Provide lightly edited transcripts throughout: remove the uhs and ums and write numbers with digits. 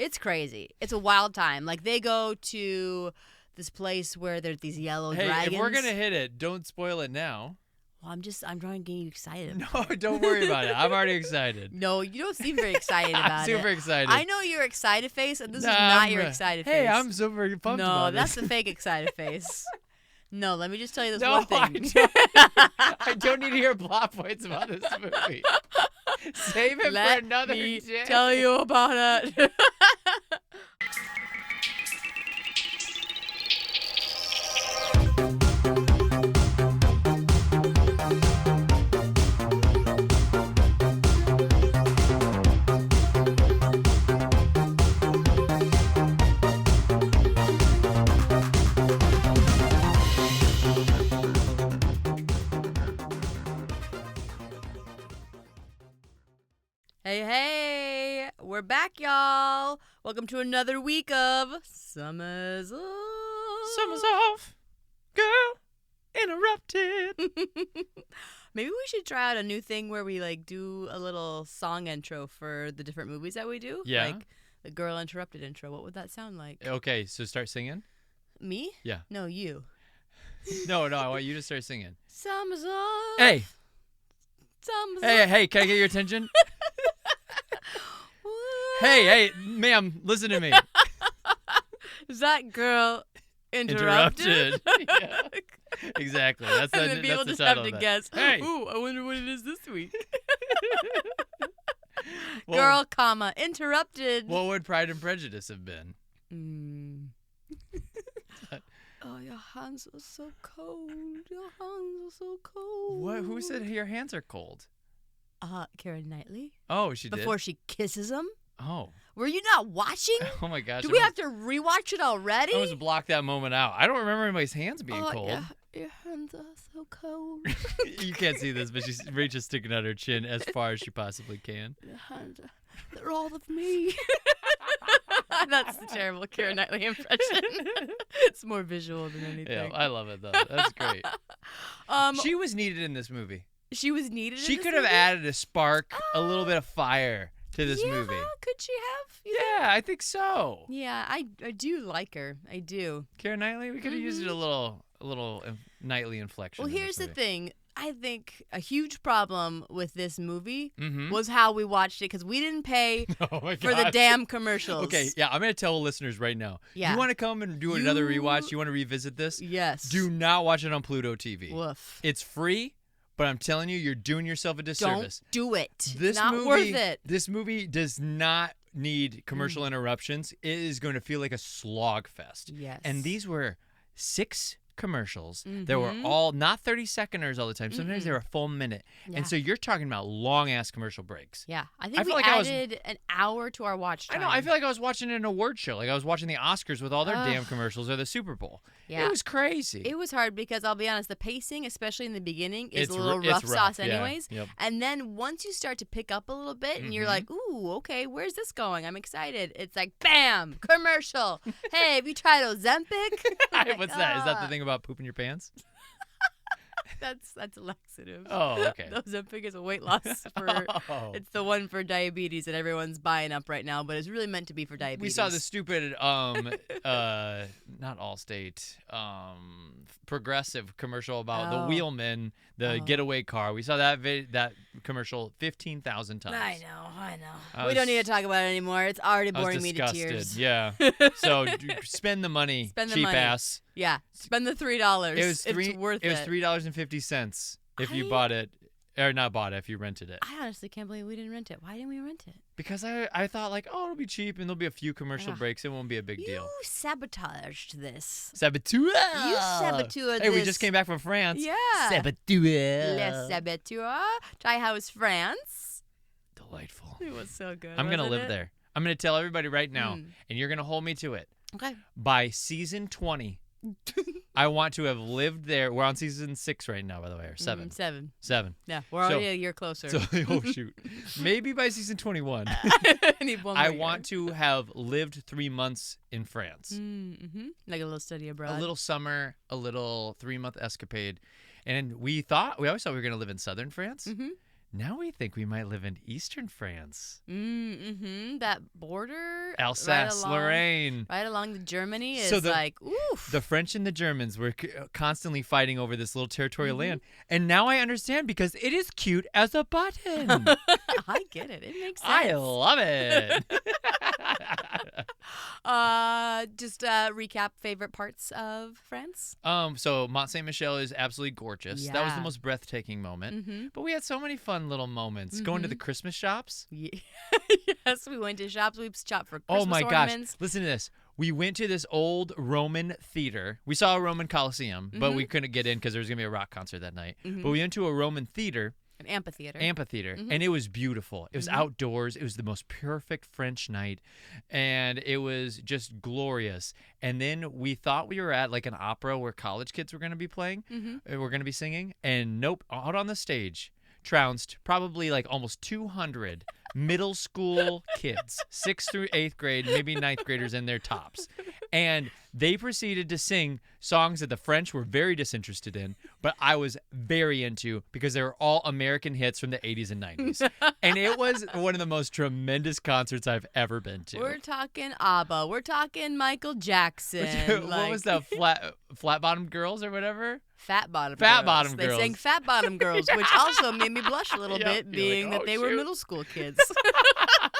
It's crazy. It's a wild time. Like, they go to this place where there's these yellow dragons. Hey, if we're going to hit it, don't spoil it now. Well, I'm trying to get you excited. No, don't worry about it. I'm already excited. No, you don't seem very excited about I'm super excited. I know your excited face, and this is not your excited face. Hey, I'm super pumped about No, that's this. the fake excited face. No, let me just tell you this No, one thing. I don't need to hear plot points about this movie. Save it for another day. Tell you about it. Hey, we're back, y'all. Welcome to another week of Summer's Off. Summer's off. Girl, interrupted. Maybe we should try out a new thing where we do a little song intro for the different movies that we do. Yeah. Like the Girl Interrupted intro. What would that sound like? Okay, so start singing. Me? Yeah. No, you. No, I want you to start singing. Summer's off. Hey. Summer's Hey, off. hey, can I get your attention? Hey, ma'am, listen to me. Is that Girl Interrupted? Yeah, exactly. That's and the, then people that's just the have title to of that. guess. Hey. Ooh, I wonder what it is this week. Well, Girl, comma, interrupted. what would Pride and Prejudice have been? Oh, your hands are so cold. Your hands are so cold. What? Who said your hands are cold? Keira Knightley. Oh, she Before did? she kisses him. Oh. Were you not watching? Oh, my gosh. Do we have to rewatch it already? I almost blocked that moment out. I don't remember anybody's hands being cold. Yeah, your hands are so cold. You can't see this, but Rachel's sticking out her chin as far as she possibly can. Your hands are, they're all of me. That's a terrible Keira Knightley impression. It's more visual than anything. Yeah, I love it, though. That's great. She was needed in this movie. She was needed in She this could have movie? added a spark, a little bit of fire to this movie. Could she have? You Yeah, I think so. Yeah, I do like her. I do. Keira Knightley, we could have used it a little Knightley inflection. Well, in here's this the movie. thing. I think a huge problem with this movie Mhm. was how we watched it because we didn't pay Oh my for the gosh. damn commercials. Okay, yeah, I'm going to tell listeners right now. Yeah. You want to come and do another rewatch? You want to revisit this? Yes. Do not watch it on Pluto TV. Woof. It's free, but I'm telling you, you're doing yourself a disservice. Don't do it. This Not movie, worth it. This movie does not need commercial interruptions. It is going to feel like a slog fest. Yes. And these were 6 commercials. They were all not 30-seconders all the time. Sometimes they were a full minute. Yeah. And so you're talking about long-ass commercial breaks. Yeah. I think I feel we like I was- added an hour to our watch I time. know. I feel like I was watching an award show. Like I was watching the Oscars with all their damn commercials or the Super Bowl. Yeah. It was crazy. It was hard because I'll be honest, the pacing, especially in the beginning, is It's a little it's rough sauce yeah. anyways. Yep. And then once you start to pick up a little bit and you're like, ooh, okay, where's this going? I'm excited. It's like, bam, commercial. Hey, have you tried Ozempic? Like, What's that? Is that the thing about pooping your pants? That's a laxative. Oh, okay. Ozempic is a weight loss for. Oh. It's the one for diabetes that everyone's buying up right now, but it's really meant to be for diabetes. We saw the stupid, not Allstate, Progressive commercial about the wheelman, the getaway car. We saw that commercial 15,000 times. I know. I We don't was- need to talk about it anymore. It's already I was boring me to disgusted. tears. Yeah. So spend the money, Spend the cheap money. ass. Yeah, spend the $3. It was It's worth it. It was $3.50 if you bought it, or not bought it if you rented it. I honestly can't believe we didn't rent it. Why didn't we rent it? Because I thought like, oh, it'll be cheap and there'll be a few commercial Ugh. breaks. It won't be a big You deal. sabotaged this. Saboteur. You saboteured Hey, we this. just came back from France. Yeah. Saboteur. Les saboteurs. Thai House, France. Delightful. It was so good. I'm gonna wasn't live it? there. I'm gonna tell everybody right now, and you're gonna hold me to it. Okay. By season 20, I want to have lived there. We're on season 6 right now, by the way, or 7. 7. 7. Yeah, we're already a year closer. So, oh shoot, maybe by season 21, I need one more I year. want to have lived 3 months in France. Mm-hmm. Like a little study abroad. A little summer, a little 3-month escapade, and we always thought we were gonna live in southern France. Mm-hmm. now we think we might live in Eastern France. That border. Alsace-Lorraine. Right along the Germany is oof. The French and the Germans were constantly fighting over this little territorial land. And now I understand because it is cute as a button. I get it. It makes sense. I love it. Just recap favorite parts of France. So Mont Saint Michel is absolutely gorgeous. Yeah. That was the most breathtaking moment. But we had so many fun little moments. Going to the Christmas shops. Yeah. Yes, we went to shops. We shopped for Christmas Oh my ornaments. gosh! Listen to this. We went to this old Roman theater. We saw a Roman Coliseum, but we couldn't get in because there was gonna be a rock concert that night. But we went to a Roman theater. An amphitheater. And it was beautiful. It was outdoors. It was the most perfect French night, and it was just glorious. And then we thought we were at like an opera where college kids were going to be playing, we're going to be singing, and nope, out on the stage, trounced probably like almost 200 middle school kids, 6th through 8th grade, maybe 9th graders in their tops. And they proceeded to sing songs that the French were very disinterested in, but I was very into because they were all American hits from the 80s and 90s. And it was one of the most tremendous concerts I've ever been to. We're talking ABBA. We're talking Michael Jackson. What was the flat-bottomed girls or whatever? Fat bottom girls. They sang Fat Bottom Girls, which also made me blush a little bit, being that they were middle school kids.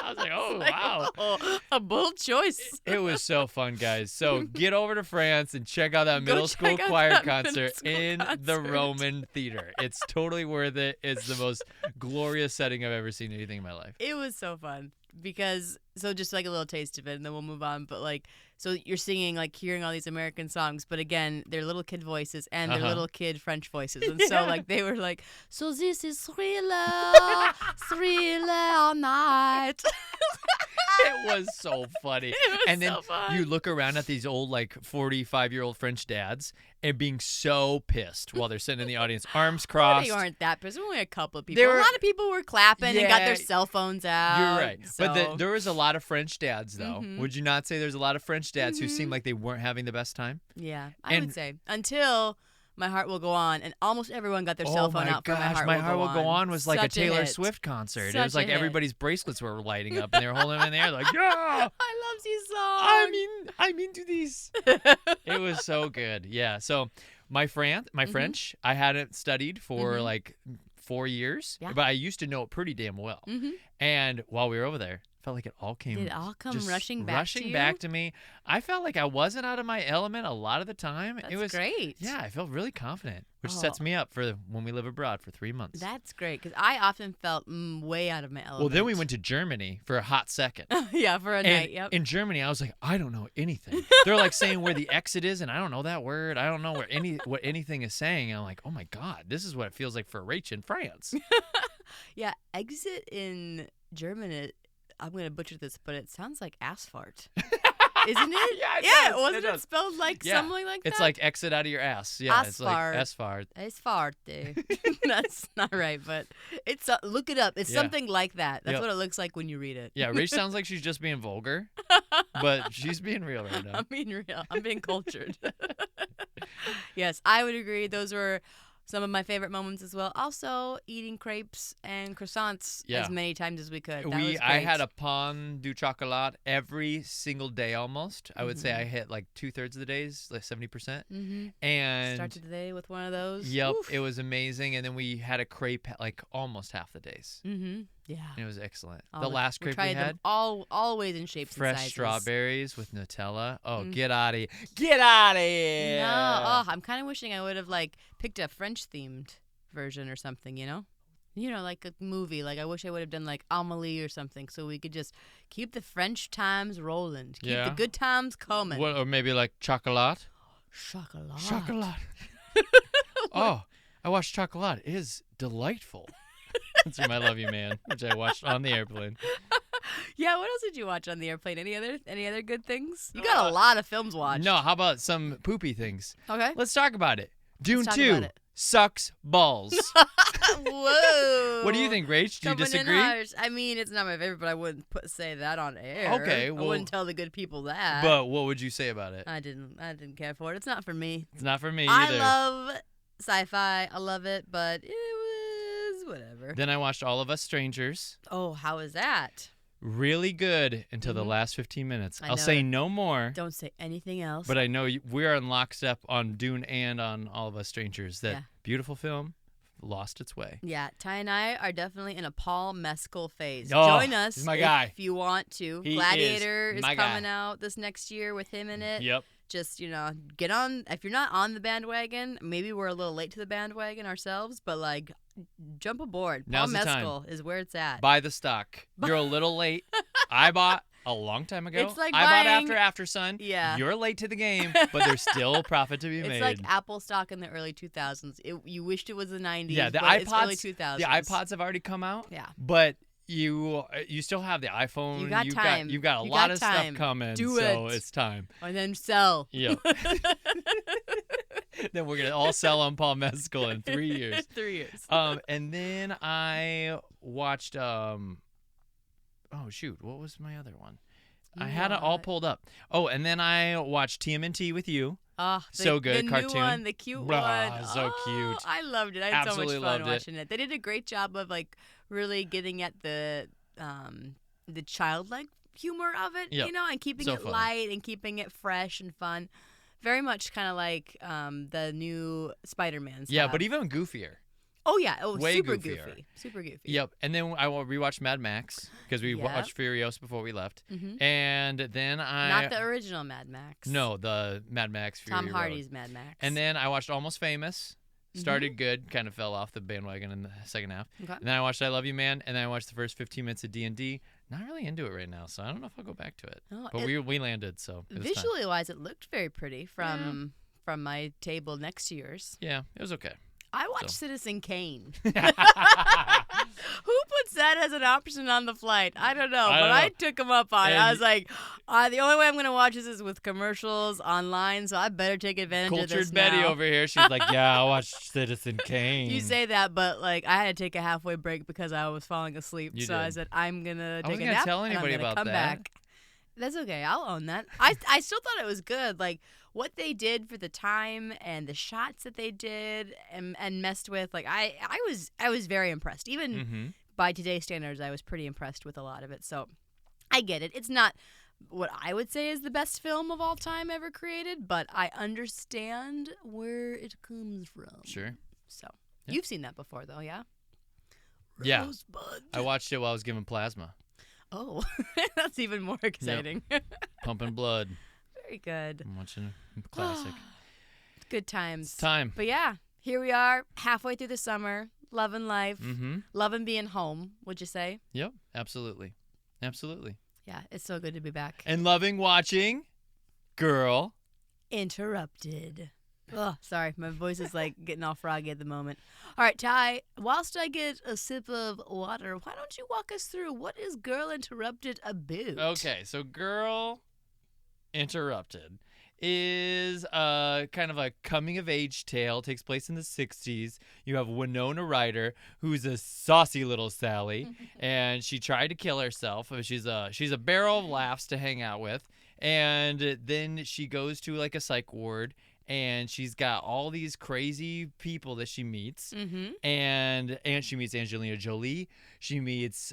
I was like, oh, wow. Oh, a bold choice. It was so fun, guys. So get over to France and check out that middle school choir concert in the Roman theater. It's totally worth it. It's the most glorious setting I've ever seen anything in my life. It was so fun because, so just like a little taste of it, and then we'll move on. But like, so you're singing, like hearing all these American songs, but again, they're little kid voices and they're little kid French voices. And so like they were like, so this is thriller night. It was so funny. And then you look around at these old, like 45-year-old French dads and being so pissed while they're sitting in the audience, arms crossed. They aren't that pissed. Only a couple of people. A lot of people were clapping and got their cell phones out. You're right. So. But there was a lot of French dads, though. Would you not say there's a lot of French dads who seemed like they weren't having the best time? Yeah, I would say. Until My Heart Will Go On, and almost everyone got their cell phone out for My Heart Will Go On. Was like Such a Taylor Swift concert. It was like everybody's bracelets were lighting up, and they were holding them in the air like, yeah! I love these songs. I'm into these. It was so good. Yeah, so my French, I hadn't studied for like 4 years, but I used to know it pretty damn well. And while we were over there, felt like it all came. Did it all come rushing back to you? back to me. I felt like I wasn't out of my element a lot of the time. That's it was great. Yeah, I felt really confident, which sets me up for when we live abroad for 3 months. That's great because I often felt way out of my element. Well, then we went to Germany for a hot second. Yeah, for a night. Yep. In Germany, I was like, I don't know anything. They're like saying where the exit is, and I don't know that word. I don't know what anything is saying. And I'm like, oh my god, this is what it feels like for Rach in France. Yeah, exit in German. I'm going to butcher this, but it sounds like asphalt. Isn't it? Yeah, wasn't it spelled like something like that? It's like exit out of your ass. Yeah, it's like asphalt. Asphalt. That's not right, but it's look it up. It's something like that. That's what it looks like when you read it. Yeah, Rach sounds like she's just being vulgar, but she's being real right now. I'm being real. I'm being cultured. Yes, I would agree. Those were some of my favorite moments as well. Also, eating crepes and croissants as many times as we could. That was great. I had a pain du chocolat every single day almost. I would say I hit like 2/3 of the days, like 70%. And started the day with one of those. Yep, it was amazing. And then we had a crepe like almost half the days. Yeah. It was excellent. The last crepe we had. Them always in shapes and sizes. Fresh strawberries with Nutella. Oh, get out of here. Get out of here. No. I'm kind of wishing I would have like picked a French-themed version or something, you know? Like a movie. Like I wish I would have done like Amélie or something so we could just keep the French times rolling. Keep the good times coming. What, or maybe like chocolat. Chocolat. Oh, I watched Chocolat. It is delightful. That's from I Love You Man, which I watched on the airplane. Yeah, what else did you watch on the airplane? Any other good things? You got a lot of films watched. No, how about some poopy things? Okay. Let's talk about it. Dune 2 sucks balls. Whoa. What do you think, Rach? Do you disagree? I mean, it's not my favorite, but I wouldn't say that on air. Okay, well, I wouldn't tell the good people that. But what would you say about it? I didn't care for it. It's not for me. It's not for me either. I love sci-fi. I love it, but it was whatever. Then I watched All of Us Strangers. Oh, how is that? Really good until the last 15 minutes. I'll say no more. Don't say anything else. But I know we're on lockstep on Dune and on All of Us Strangers. That beautiful film lost its way. Yeah, Ty and I are definitely in a Paul Mescal phase. Oh, Join us he's my guy. if you want to. He Gladiator is my coming guy. out this next year with him in it. Yep. Just, get on. If you're not on the bandwagon, maybe we're a little late to the bandwagon ourselves, but like, jump aboard. Paul Now's the Mescal is where it's at. Buy the stock. You're a little late. I bought a long time ago. It's like I buying... bought after Sun. Yeah. You're late to the game, but there's still profit to be made. It's like Apple stock in the early 2000s. You wished it was the 90s, yeah, the but iPods, it's early 2000s. The iPods have already come out. Yeah. But you still have the iPhone. You got time. You've got a lot of stuff coming. So it's time. And then sell. Yep. Then we're gonna all sell on Paul Mescal in 3 years. 3 years. And then I watched oh shoot, what was my other one? I had it all pulled up. Oh, and then I watched TMNT with you. Oh, so good. The cartoon. New one, the cute one. So cute. I loved it. I had Absolutely so much fun loved watching it. They did a great job of like really getting at the childlike humor of it, and keeping it funny. light and keeping it fresh and fun. Very much kind of like the new Spider-Man stuff. Yeah, but even goofier. Oh, yeah. Oh, Way super goofier. goofy. Super goofy. Yep. And then I rewatched Mad Max because we watched Furious before we left. Mm-hmm. And then Not the original Mad Max. No, the Mad Max Fury Tom Hardy's Road. Mad Max. And then I watched Almost Famous. Started good, kind of fell off the bandwagon in the second half. Okay. And then I watched I Love You, Man. And then I watched the first 15 minutes of D&D. Not really into it right now, so I don't know if I'll go back to it. Oh, but we landed, so it was time. Visually wise, it looked very pretty from my table next to yours. Yeah, it was okay. I watched Citizen Kane. Who Who puts that as an option on the flight? I don't know, but I took him up on it. I was like, the only way I'm going to watch this is with commercials online, so I better take advantage of this Cultured Betty now. over here. She's like, yeah, I watched Citizen Kane. You say that, but like I had to take a halfway break because I was falling asleep. You so did. I said, I'm going to take a gonna nap tell and I'm anybody going to about come that. back. That's okay. I'll own that. I still thought it was good. Like what they did for the time and the shots that they did and messed with. Like I was very impressed. Even by today's standards, I was pretty impressed with a lot of it. So I get it. It's not what I would say is the best film of all time ever created, but I understand where it comes from. Sure. So you've seen that before, though, yeah? Yeah. Rosebud. I watched it while I was giving plasma. Oh, that's even more exciting. Yep. Pumping blood. Very good. I'm watching a classic. Good times. It's time. But yeah, here we are, halfway through the summer, loving life, loving being home, would you say? Yep, absolutely. Absolutely. Yeah, it's so good to be back. And loving watching Girl Interrupted. Oh, sorry, my voice is like getting all froggy at the moment. All right, Ty, whilst I get a sip of water, why don't you walk us through what is Girl Interrupted about? Okay, so Girl Interrupted is kind of a coming-of-age tale. Takes place in the 60s. You have Winona Ryder, who's a saucy little Sally, and she tried to kill herself. She's a barrel of laughs to hang out with, and then she goes to like a psych ward, and she's got all these crazy people that she meets, and she meets Angelina Jolie. She meets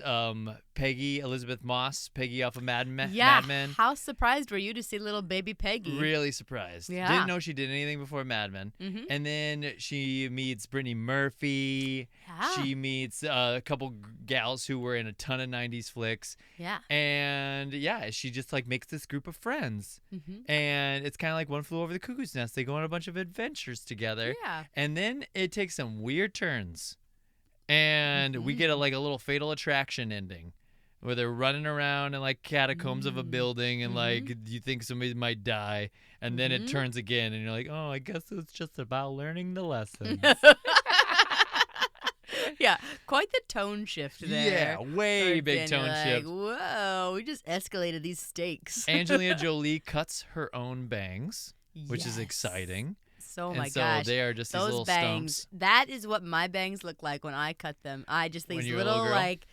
Peggy Elizabeth Moss, Peggy off of Mad Men. How surprised were you to see little baby Peggy? Really surprised. Yeah. Didn't know she did anything before Mad Men. And then she meets Brittany Murphy. Yeah. She meets a couple gals who were in a ton of 90s flicks. Yeah. And yeah, she just like makes this group of friends. And it's kind of like One Flew Over the Cuckoo's Nest. They go on a bunch of adventures together. Yeah. And then it takes some weird turns. And we get a little Fatal Attraction ending where they're running around in like catacombs of a building and like you think somebody might die, and then it turns again and you're like, oh, I guess it's just about learning the lessons. Yeah, quite the tone shift there. Yeah, way big Then tone you're shift. Like, whoa, we just escalated these stakes. Angelina Jolie cuts her own bangs, which is Yes. exciting. So, And my so gosh. they are just these Those little bangs, stumps. that is what my bangs look like when I cut them. I just When these you're a little little girl? like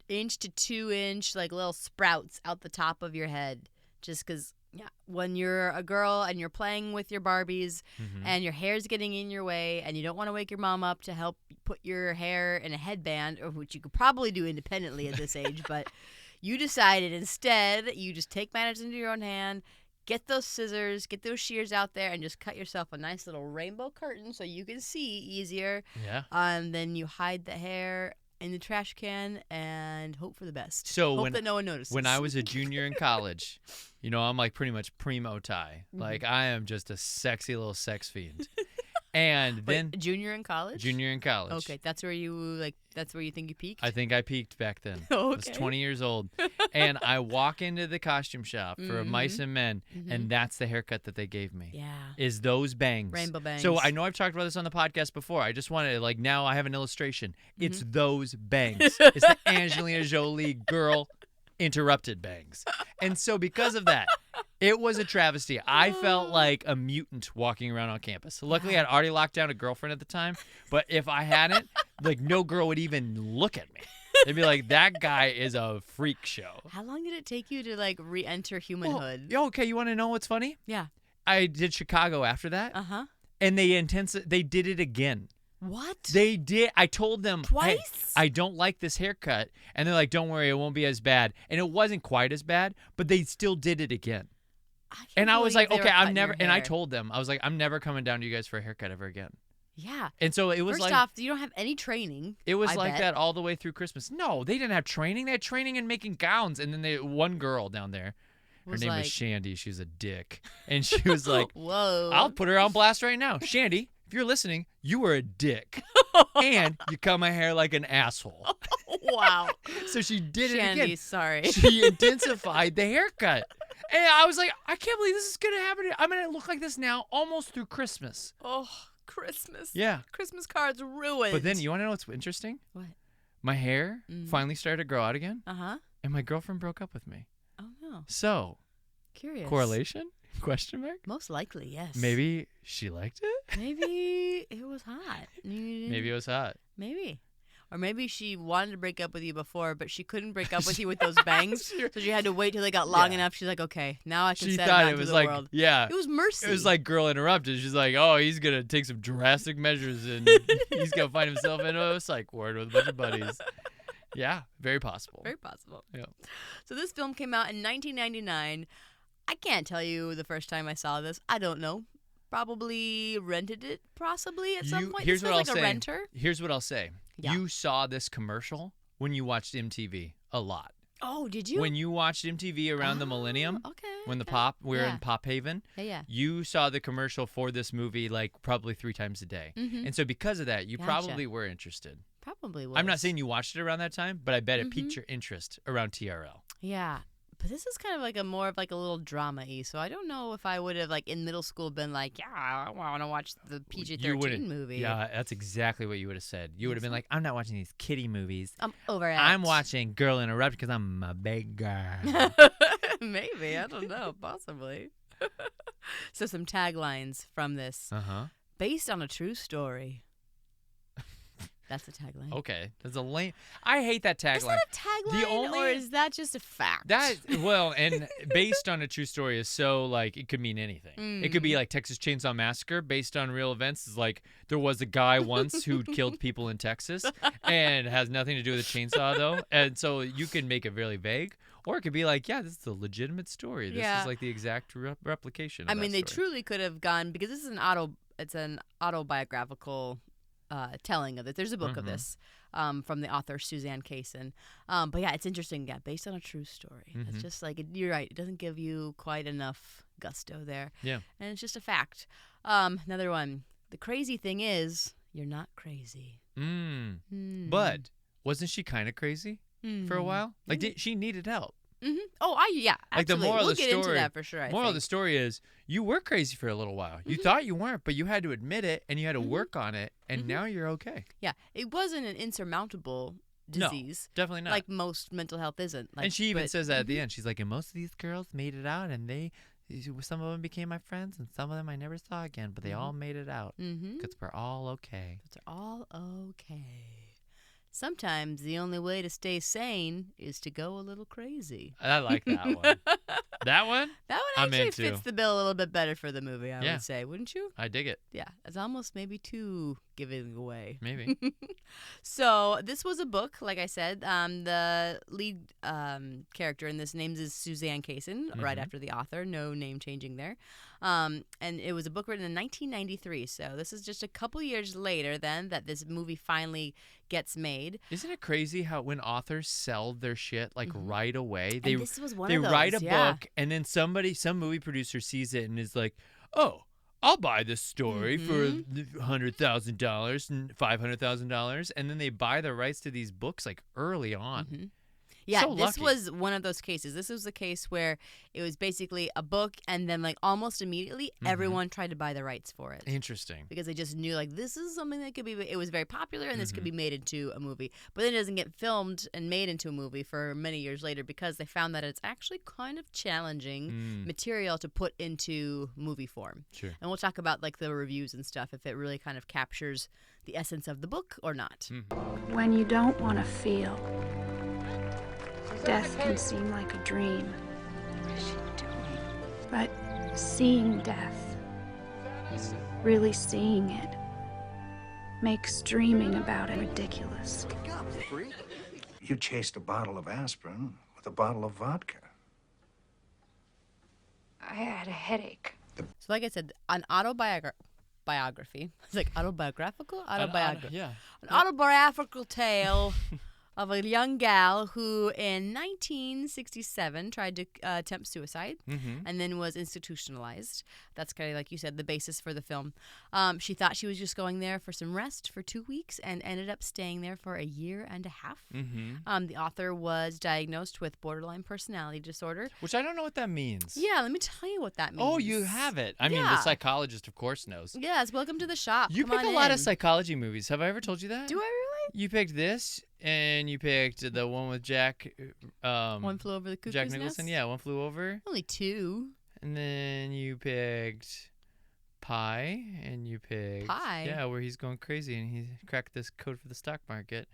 1 to 2 inch like little sprouts out the top of your head. Just because, when you're a girl and you're playing with your Barbies and your hair's getting in your way and you don't want to wake your mom up to help put your hair in a headband, or which you could probably do independently at this age, but you decided instead you just take matters into your own hand, get those scissors, get those shears out there, and just cut yourself a nice little rainbow curtain so you can see easier. Yeah. And then you hide the hair in the trash can and hope for the best. So hope that no one notices. When I was a junior in college, I'm like pretty much primo Ty. Like I am just a sexy little sex fiend. And then junior in college? Junior in college. Okay, that's where you think you peaked? I think I peaked back then. Okay. I was 20 years old. And I walk into the costume shop for Mice and Men, and that's the haircut that they gave me. Yeah. Is those bangs. Rainbow bangs. So I know I've talked about this on the podcast before. I just wanted to, now I have an illustration. It's those bangs. It's the Angelina Jolie girl interrupted bangs. And so because of that, it was a travesty. I felt like a mutant walking around on campus. Luckily, I'd already locked down a girlfriend at the time. But if I hadn't, no girl would even look at me. They'd be like, that guy is a freak show. How long did it take you to re-enter humanhood? Well, okay, you want to know what's funny? Yeah. I did Chicago after that. Uh-huh. And they did it again. What? They did. I told them twice. Hey, I don't like this haircut, and they're like, "Don't worry, it won't be as bad." And it wasn't quite as bad, but they still did it again. And I was like, "Okay, I'm never." And I told them, I was like, "I'm never coming down to you guys for a haircut ever again." Yeah. And so it was First off, you don't have any training. It was I bet. that all the way through Christmas. No, they didn't have training. They had training in making gowns, and then one girl down there. Her name was Shandy. She's a dick, and she was like, "Whoa, I'll put her on blast right now, Shandy. If you're listening, you were a dick, and you cut my hair like an asshole." Wow. So she did Shandy, it again. Sorry. She intensified the haircut, and I was like, I can't believe this is gonna happen. I'm gonna look like this now almost through Christmas. Oh, Christmas. Yeah. Christmas cards ruined. But then you want to know what's interesting? What? My hair finally started to grow out again. And my girlfriend broke up with me. Oh no. So. Curious. Correlation? Question mark? Most likely, yes. Maybe she liked it? Maybe it was hot. Maybe it was hot. Maybe. Or maybe she wanted to break up with you before, but she couldn't break up with you with those bangs. So she had to wait till they got long enough. She's like, okay, now I can set it out to the world. Yeah. It was mercy. It was like Girl Interrupted. She's like, oh, he's going to take some drastic measures and he's going to find himself in a psych ward with a bunch of buddies. Yeah, very possible. Very possible. Yeah. So this film came out in 1999. I can't tell you the first time I saw this. I don't know. Probably rented it, possibly at some point. Here's what I'll say. A renter. Here's what I'll say. Yeah. You saw this commercial when you watched MTV a lot. Oh, did you? When you watched MTV around the millennium, when we were in Pop Haven, you saw the commercial for this movie probably 3 times a day. And so because of that, you probably were interested. Probably was. I'm not saying you watched it around that time, but I bet it piqued your interest around TRL. Yeah. But this is kind of more of a little drama-y, so I don't know if I would have in middle school been like, yeah, I want to watch the PG-13 movie. Yeah, that's exactly what you would have said. You would have been like, I'm not watching these kiddie movies. I'm over it. I'm watching Girl Interrupted because I'm a big girl. Maybe, I don't know, possibly. So some taglines from this. Based on a true story. That's the tagline. Okay. That's a lame. I hate that tagline. Is that a tagline or is that just a fact? And based on a true story is so it could mean anything. It could be Texas Chainsaw Massacre based on real events. It's there was a guy once who killed people in Texas and has nothing to do with a chainsaw though. And so you can make it really vague. Or it could be this is a legitimate story. This is the exact replication of that they story. Truly could have gone because this is an autobiographical telling of it. There's a book of this from the author Suzanne Kaysen. But yeah, it's interesting. Yeah, based on a true story. It's just you're right. It doesn't give you quite enough gusto there. Yeah. And it's just a fact. Another one. The crazy thing is, you're not crazy. But wasn't she kind of crazy for a while? She needed help. Oh, absolutely. The moral we'll of the get story, into that for sure. Moral of the story is you were crazy for a little while. You thought you weren't, but you had to admit it and you had to work on it, and now you're okay. Yeah, it wasn't an insurmountable disease. No, definitely not. Like most mental health isn't. And she even says that at the end. She's like, and most of these girls made it out, and some of them became my friends, and some of them I never saw again, but they all made it out because we're all okay. It's all okay. Sometimes the only way to stay sane is to go a little crazy. I like that one. That one? That one I'm actually into. fits the bill a little bit better for the movie, I Yeah. would say, wouldn't you? I dig it. Yeah, it's almost maybe too giving away. Maybe. So this was a book, like I said. The lead character in this name is Suzanne Kaysen, right after the author. No name changing there. And it was a book written in 1993. So this is just a couple years later then that this movie finally gets made. Isn't it crazy how when authors sell their shit like right away, And this was one they of those, write a yeah. book and then some movie producer sees it and is like, oh, I'll buy this story for $100,000 and $500,000, and then they buy the rights to these books like early on. Yeah, So this lucky. was one of those cases. This was a case where it was basically a book, and then like almost immediately, everyone tried to buy the rights for it. Interesting. Because they just knew like this is something that could be. It was very popular, and this could be made into a movie. But then it doesn't get filmed and made into a movie for many years later because they found that it's actually kind of challenging material to put into movie form. Sure. And we'll talk about like the reviews and stuff if it really kind of captures the essence of the book or not. When you don't want to feel, death can seem like a dream. What is she doing? But seeing death, really seeing it, makes dreaming about it ridiculous. You chased a bottle of aspirin with a bottle of vodka. I had a headache. So like I said, an biography. It's like autobiographical? Autobiography. Yeah. An autobiographical tale of a young gal who in 1967 tried to attempt suicide and then was institutionalized. That's kind of, like you said, the basis for the film. She thought she was just going there for some rest for 2 weeks and ended up staying there for a year and a half. The author was diagnosed with borderline personality disorder. Which I don't know what that means. Yeah, let me tell you what that means. Oh, you have it. I mean, the Yeah. psychologist, of course, knows. Yes, welcome to the shop. You Come pick on a lot in. of psychology movies. Have I ever told you that? Do I really? You picked this, and you picked the one with Jack. One Flew Over the Cuckoo's Jack Nicholson. Nest? Yeah, One Flew Over. Only two. And then you picked Pie, and you picked Pie? Yeah, where he's going crazy and he cracked this code for the stock market.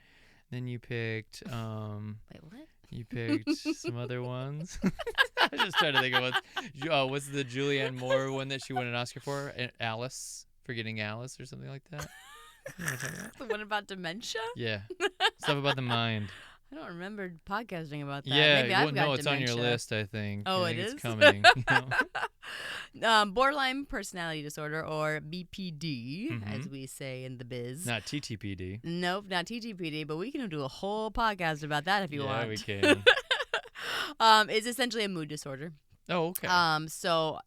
Then you picked Wait, what? you picked some other ones. I was just trying to think of what's the Julianne Moore one that she won an Oscar for? Alice, Forgetting Alice, or something like that. You know what I'm talking about? The one about dementia? Yeah, stuff about the mind. I don't remember podcasting about that. Yeah, Maybe I've got no, it's dementia. on your list, I think. Oh, I think it it's is? coming. You know? Borderline personality disorder, or BPD, as we say in the biz. Not TTPD. Nope, not TTPD, but we can do a whole podcast about that if you want. Yeah, we can. It's essentially a mood disorder. Oh, okay. So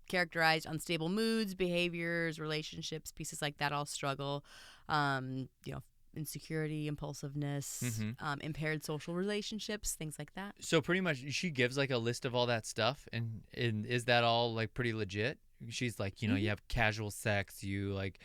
characterized unstable moods, behaviors, relationships, pieces like that all struggle. Insecurity, impulsiveness, impaired social relationships, things like that. So pretty much she gives like a list of all that stuff, and is that all like pretty legit? She's like, you have casual sex, you like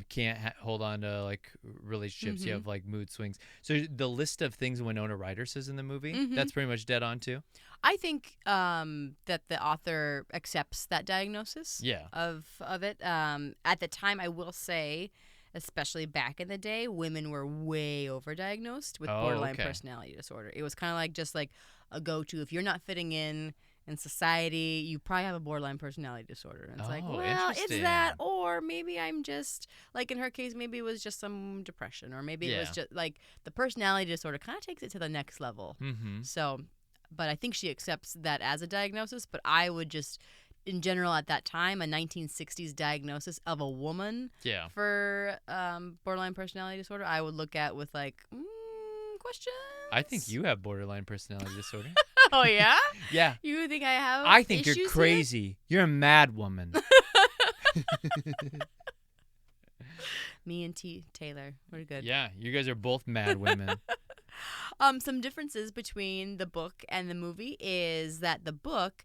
can't hold on to like relationships, you have like mood swings. So the list of things Winona Ryder says in the movie, that's pretty much dead on too. I think that the author accepts that diagnosis of it. At the time, I will say, especially back in the day, women were way overdiagnosed with borderline personality disorder. It was kind of like just like a go-to. If you're not fitting in society, you probably have a borderline personality disorder. And it's like, well, it's that, or maybe I'm just, like in her case, maybe it was just some depression, or maybe it was just like the personality disorder kind of takes it to the next level. So, but I think she accepts that as a diagnosis, but I would just, in general, at that time, a 1960s diagnosis of a woman for borderline personality disorder, I would look at with like, questions. I think you have borderline personality disorder. Oh, yeah? Yeah. You think I have I think issues you're crazy. You're a mad woman. Me and Taylor, we're good. Yeah, you guys are both mad women. Some differences between the book and the movie is that the book,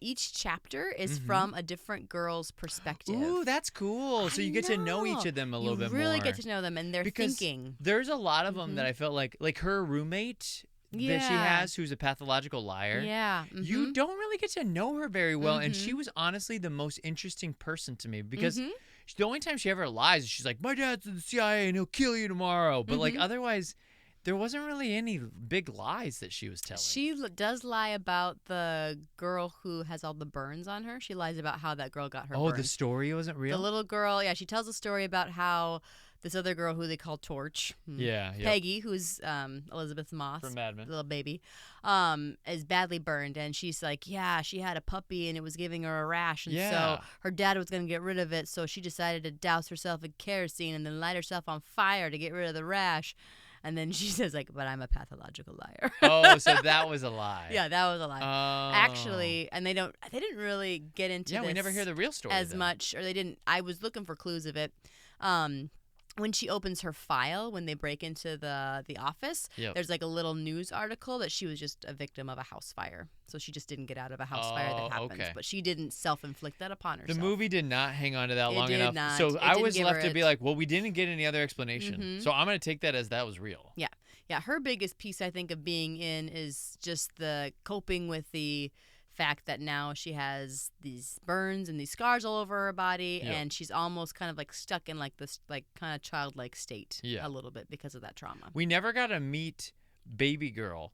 each chapter is from a different girl's perspective. Ooh, that's cool. So you get to know each of them a little bit more. You really get to know them and their thinking. There's a lot of them that I felt like her roommate that she has, who's a pathological liar. Yeah. You don't really get to know her very well, and she was honestly the most interesting person to me because the only time she ever lies is she's like, my dad's in the CIA and he'll kill you tomorrow. But like otherwise, there wasn't really any big lies that she was telling. She does lie about the girl who has all the burns on her. She lies about how that girl got her burns. Oh, the story wasn't real? The little girl, yeah, she tells a story about how this other girl who they call Torch, Peggy, who's Elizabeth Moss, from Mad Men, little baby, is badly burned. And she's like, yeah, she had a puppy and it was giving her a rash. And so her dad was going to get rid of it. So she decided to douse herself in kerosene and then light herself on fire to get rid of the rash. And then she says, like, but I'm a pathological liar. Oh, so that was a lie. Yeah, that was a lie. Oh. Actually, and they didn't really get into this we never hear the real story as much, or they didn't. I was looking for clues of it. When she opens her file, when they break into the office, there's like a little news article that she was just a victim of a house fire. So she just didn't get out of a house fire that happens. Okay. But she didn't self-inflict that upon herself. The movie did not hang on to that long did enough. Not. So I was left to be like, well, we didn't get any other explanation. So I'm going to take that as that was real. Yeah. Yeah, her biggest piece, I think, of being in is just the coping with the fact that now she has these burns and these scars all over her body, and she's almost kind of like stuck in like this like kind of childlike state a little bit because of that trauma. We never got to meet baby girl.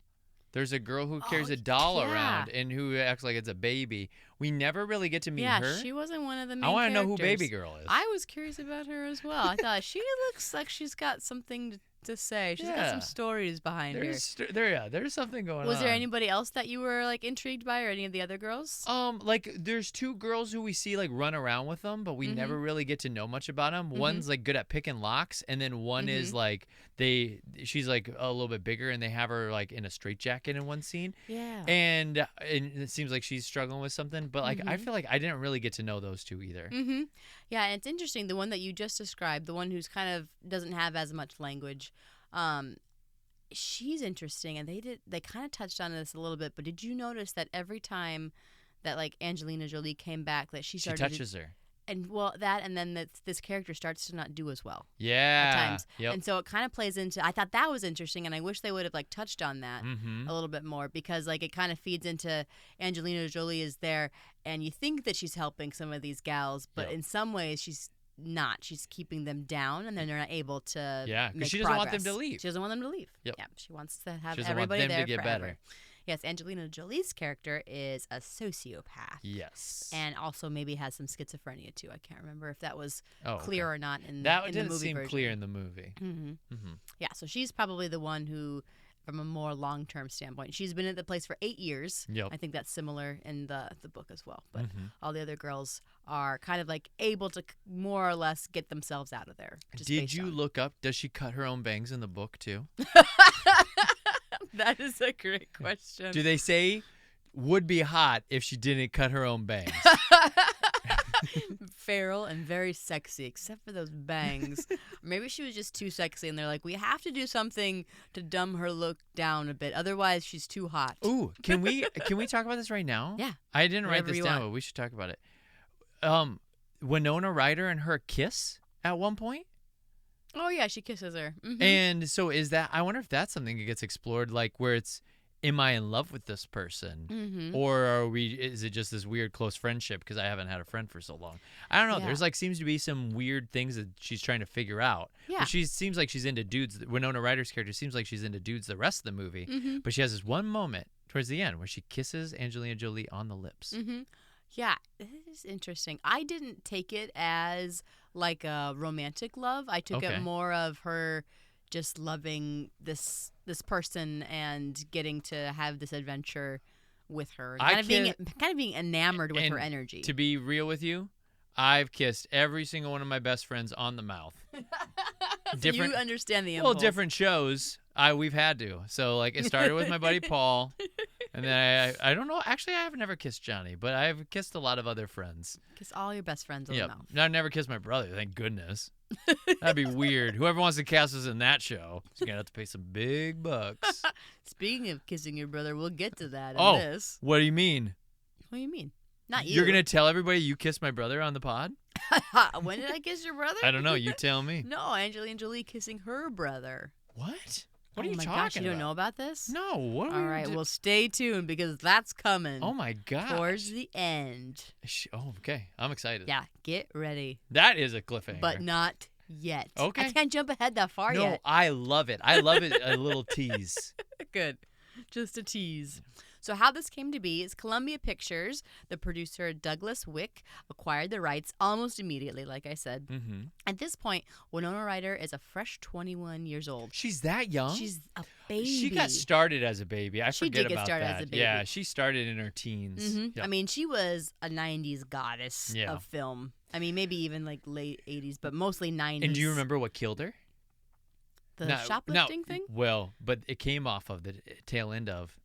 There's a girl who carries a doll around and who acts like it's a baby. We never really get to meet her. Yeah, she wasn't one of the main I want to know who characters. baby girl is. I was curious about her as well. I thought she looks like she's got something to say. She's got some stories behind her. There's something going on. Was there anybody else that you were like intrigued by, or any of the other girls? Like there's two girls who we see like run around with them, but we never really get to know much about them. One's like good at picking locks, and then one is like she's like a little bit bigger, and they have her like in a straitjacket in one scene. Yeah. And it seems like she's struggling with something, but like I feel like I didn't really get to know those two either. Yeah, and it's interesting. The one that you just described, the one who's kind of doesn't have as much language, she's interesting, and they kind of touched on this a little bit. But did you notice that every time that like Angelina Jolie came back, that she touches her, and then this character starts to not do as well. Yeah, at times, and so it kind of plays into. I thought that was interesting, and I wish they would have like touched on that a little bit more, because like it kind of feeds into Angelina Jolie is there, and you think that she's helping some of these gals, but in some ways she's not. She's keeping them down, and then they're not able to. Yeah, because she doesn't want them to leave. She doesn't want them to leave. Yep. Yeah, she wants to have she doesn't everybody want them there to get forever. better. Yes, Angelina Jolie's character is a sociopath. Yes. And also maybe has some schizophrenia too. I can't remember if that was clear or not in that in the movie seem version. clear in the movie. Yeah, so she's probably the one who, from a more long-term standpoint, she's been at the place for 8 years. Yep. I think that's similar in the book as well. But all the other girls are kind of like able to more or less get themselves out of there. Did you look up, does she cut her own bangs in the book too? That is a great question. Do they say would be hot if she didn't cut her own bangs? Feral and very sexy, except for those bangs. Maybe she was just too sexy, and they're like, we have to do something to dumb her look down a bit. Otherwise, she's too hot. Ooh, can we talk about this right now? Yeah. I didn't write this down, but we should talk about it. Winona Ryder and her kiss at one point. Oh yeah, she kisses her. And so I wonder if that's something that gets explored, like where it's, am I in love with this person? Or is it just this weird close friendship because I haven't had a friend for so long? I don't know. There's like seems to be some weird things that she's trying to figure out. Yeah. But she seems like she's into dudes. Winona Ryder's character seems like she's into dudes the rest of the movie. But she has this one moment towards the end where she kisses Angelina Jolie on the lips. Yeah, it is interesting. I didn't take it as like a romantic love. I took it more of her just loving this person and getting to have this adventure with her. Kind of being enamored with her energy. To be real with you, I've kissed every single one of my best friends on the mouth. So you understand the impulse. Well, different shows. We've had to. So like it started with my buddy Paul. And then I don't know. Actually, I have never kissed Johnny, but I've kissed a lot of other friends. Kiss all your best friends on the mouth. I've never kissed my brother, thank goodness. That'd be weird. Whoever wants to cast us in that show is going to have to pay some big bucks. Speaking of kissing your brother, we'll get to that in this. What do you mean? What do you mean? Not you. You're going to tell everybody you kissed my brother on the pod? When did I kiss your brother? I don't know. You tell me. No, Angelina Jolie kissing her brother. What? What are you my talking gosh, you don't about? know about this? No. What? All right, well, stay tuned because that's coming. Oh my god. Towards the end. Oh, okay. I'm excited. Yeah, get ready. That is a cliffhanger. But not yet. Okay. I can't jump ahead that far no, yet. I love it. I love it. A little tease. Good. Just a tease. So how this came to be is Columbia Pictures, the producer Douglas Wick, acquired the rights almost immediately, like I said. Mm-hmm. At this point, Winona Ryder is a fresh 21 years old. She's that young? She's a baby. She got started as a baby. I She forget did get about started that. as a baby. Yeah, she started in her teens. Mhm. Yep. I mean, she was a 90s goddess Yeah. of film. I mean, maybe even like late 80s, but mostly 90s. And do you remember what killed her? the shoplifting thing? Well, but it came off of the tail end of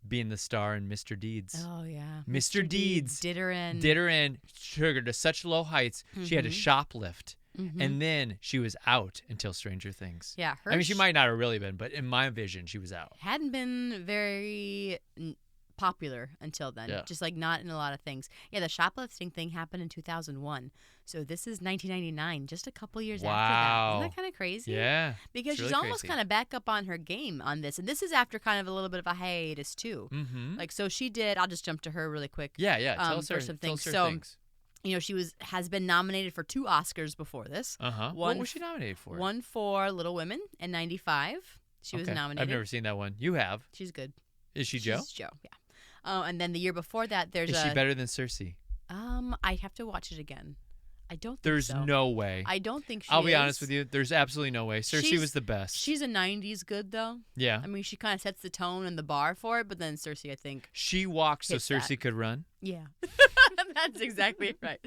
being the star in Mr. Deeds. Oh, yeah. Mr. Deeds did her in. Did her in, took her to such low heights, she had to Mhm. shoplift. Mhm. And then she was out until Stranger Things. Yeah, her I mean, she might not have really been, but in my vision, she was out. hadn't been very popular until then. Yeah. Just like not in a lot of things. Yeah, the shoplifting thing happened in 2001. So this is 1999, just a couple years after that. Wow. Isn't that kind of crazy? Yeah. Because it's she's really almost crazy. kind of back up on her game on this. And this is after kind of a little bit of a hiatus, too. Mm-hmm. Like, so she did, I'll just jump to her really quick. Yeah. Tell us for her, some tell us things. her So, things. You know, she has been nominated for 2 Oscars before this. Uh-huh. one What was she nominated for? One for Little Women in 95. She was Okay. nominated. I've never seen that one. You have. She's good. Is she Joe? She's Joe, yeah. And then the year before that, there's Is she better than Cersei? I have to watch it again. I don't think There's so. no way. I don't think she I'll be is. honest with you. There's absolutely no way. Cersei She's- was the best. She's a 90s good, though. Yeah. I mean, she kind of sets the tone and the bar for it, but then Cersei, I think. She walked so hits that. Cersei could run. Yeah. That's exactly right.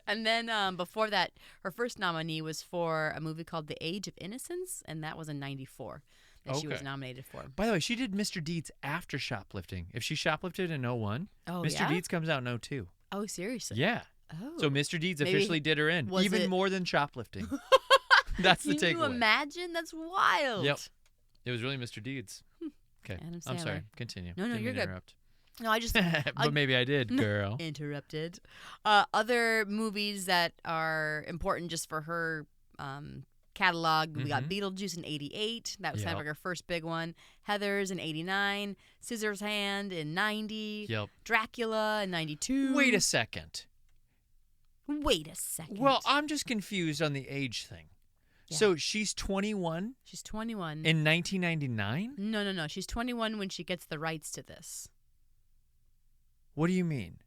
And then before that, her first nominee was for a movie called The Age of Innocence, and that was in 94 that she was Okay. nominated for. By the way, she did Mr. Deeds after shoplifting. If she shoplifted in 01, Oh, Mr. yeah? Deeds comes out in 02. Oh, seriously? Yeah. Oh. So Mr. Deeds Maybe- officially did her in, was even it- more than shoplifting. That's the Can you takeaway. imagine? That's wild. Yep. It was really Mr. Deeds. Okay. Adam I'm sorry. Sandler. Continue. No, Didn't mean you're to good. interrupt. No, I just But maybe I did, girl. interrupted. Other movies that are important just for her catalog. We got Beetlejuice in 88. That was kind of Yep. like her first big one. Heathers in 89. Scissors Hand in 90. Yep. Dracula in 92. Wait a second. Wait a second. Well, I'm just confused on the age thing. Yeah. So she's 21 she's 21. in 1999? No. She's 21 when she gets the rights to this. What do you mean?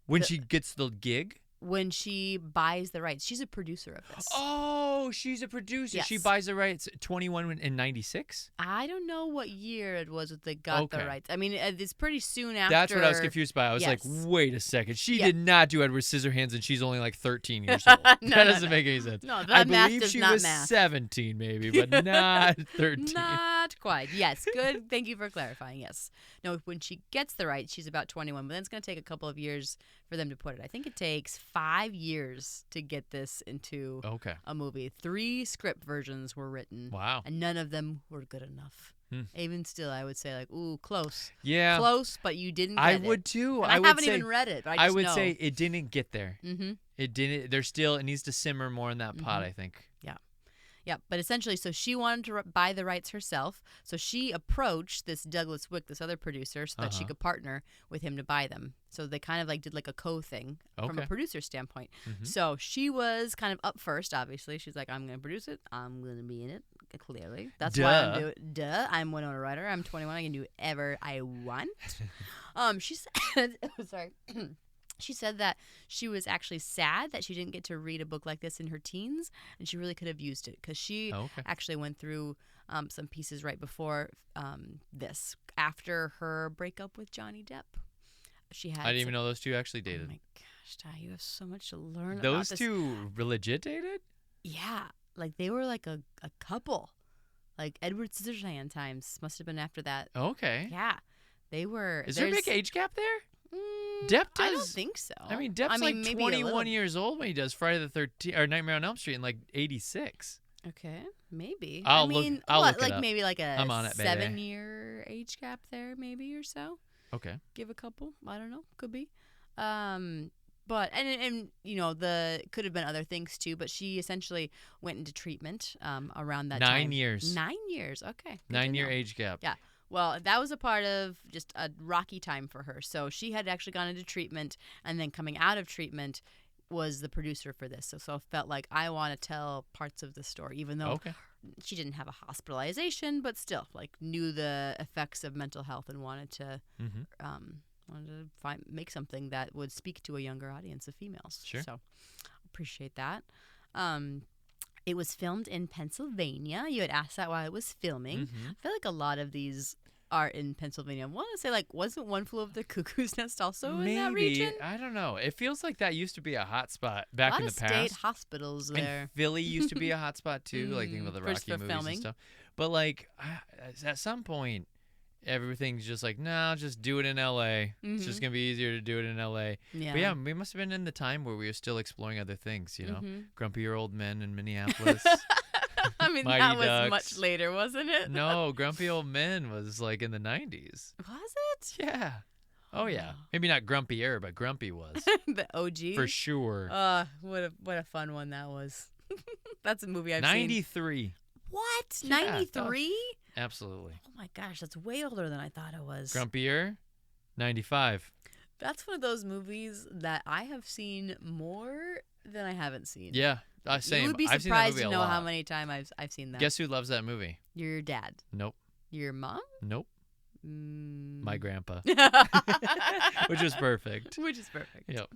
When The- she gets the gig? When she buys the rights. She's a producer of this. Oh, she's a producer. She Yes. buys the rights 21 in 96? I don't know what year it was that they got the Okay. rights. I mean, it's pretty soon after. That's what I was confused by. I was like, Yes. wait a second. She Yeah. did not do Edward Scissorhands and she's only like 13 years old. No, that no, doesn't make any sense. No, I that math believe does she not was math. 17 maybe, but not 13. Not quite. Yes, good. Thank you for clarifying. Yes. No, when she gets the rights, she's about 21, but then it's going to take a couple of years for them to put it. I think it takes 5 years to get this into Okay. a movie. 3 script versions were written. Wow. And none of them were good enough. Even still, I would say, like, ooh, close. Yeah. Close, but you didn't get I it. would too. And I I would haven't say, even read it, but I I just would know. say it didn't get there. Mm-hmm. It didn't. There's still. It needs to simmer more in that pot. I think. Yeah, but essentially, so she wanted to buy the rights herself. So she approached this Douglas Wick, this other producer, so that she could partner with him to buy them. So they kind of like did like a co-thing from a Okay. producer standpoint. So she was kind of up first, obviously. She's like, I'm going to produce it. I'm going to be in it, clearly. That's why I'm Duh. doing it. Duh. I'm Winona Ryder. I'm 21. I can do whatever I want. She said, sorry. She said that she was actually sad that she didn't get to read a book like this in her teens, and she really could have used it because she Okay. actually went through some pieces right before this, after her breakup with Johnny Depp. She had. I didn't even know those two actually Oh dated. my gosh, Ty, you have so much to learn about Those this. two legit dated? Yeah, like they were like a couple, like Edward Scissorhands times. Must have been after that. Okay. Yeah, they were. Is there a big age gap there? Mm, Depp I don't does- think so. I mean, Depp's maybe like a 21 little- years old when he does Friday the 13th or Nightmare on Elm Street in like 86. Okay, maybe. I'll I look- mean, I'll what, look it like up. maybe like a I'm on it, baby. 7-year age gap there, maybe or so. Okay. Give a couple. I don't know. Could be. But and the could have been other things too, but she essentially went into treatment around that 9 time. years. 9 years. Okay. 9-year age gap. Yeah. Well, that was a part of just a rocky time for her. So she had actually gone into treatment, and then coming out of treatment was the producer for this. So felt like I want to tell parts of the story, even though she didn't have a hospitalization, but still knew the effects of mental health and wanted to make something that would speak to a younger audience of females. Sure. So appreciate that. It was filmed in Pennsylvania. You had asked that while it was filming. Mm-hmm. I feel like a lot of these are in Pennsylvania. I want to say, wasn't One Flew Over the Cuckoo's Nest also in that region? I don't know. It feels like that used to be a hot spot back in the past. A lot of state hospitals there. And Philly used to be a hot spot too, think about the Rocky movies filming. and stuff. But at some point, everything's just no, just do it in L.A. It's just gonna be easier to do it in L.A. Yeah. But yeah, we must have been in the time where we were still exploring other things. Grumpier old men in Minneapolis. I mean, Mighty that was Ducks. much later, wasn't it? No, Grumpy Old Men was in the 90s. Was it? Yeah. Oh yeah. Maybe not grumpier, but Grumpy was. The OG? For sure. What a fun one that was. That's a movie I've 93. seen. What? Yeah, 93? Absolutely. Oh my gosh, that's way older than I thought it was. Grumpier, 95. That's one of those movies that I have seen more than I haven't seen. Yeah, same. You would be I've seen that surprised movie to a know lot. how many times I've seen that. Guess who loves that movie? Your dad. Nope. Your mom? Nope. My grandpa. Which was perfect. Which is perfect. Yep.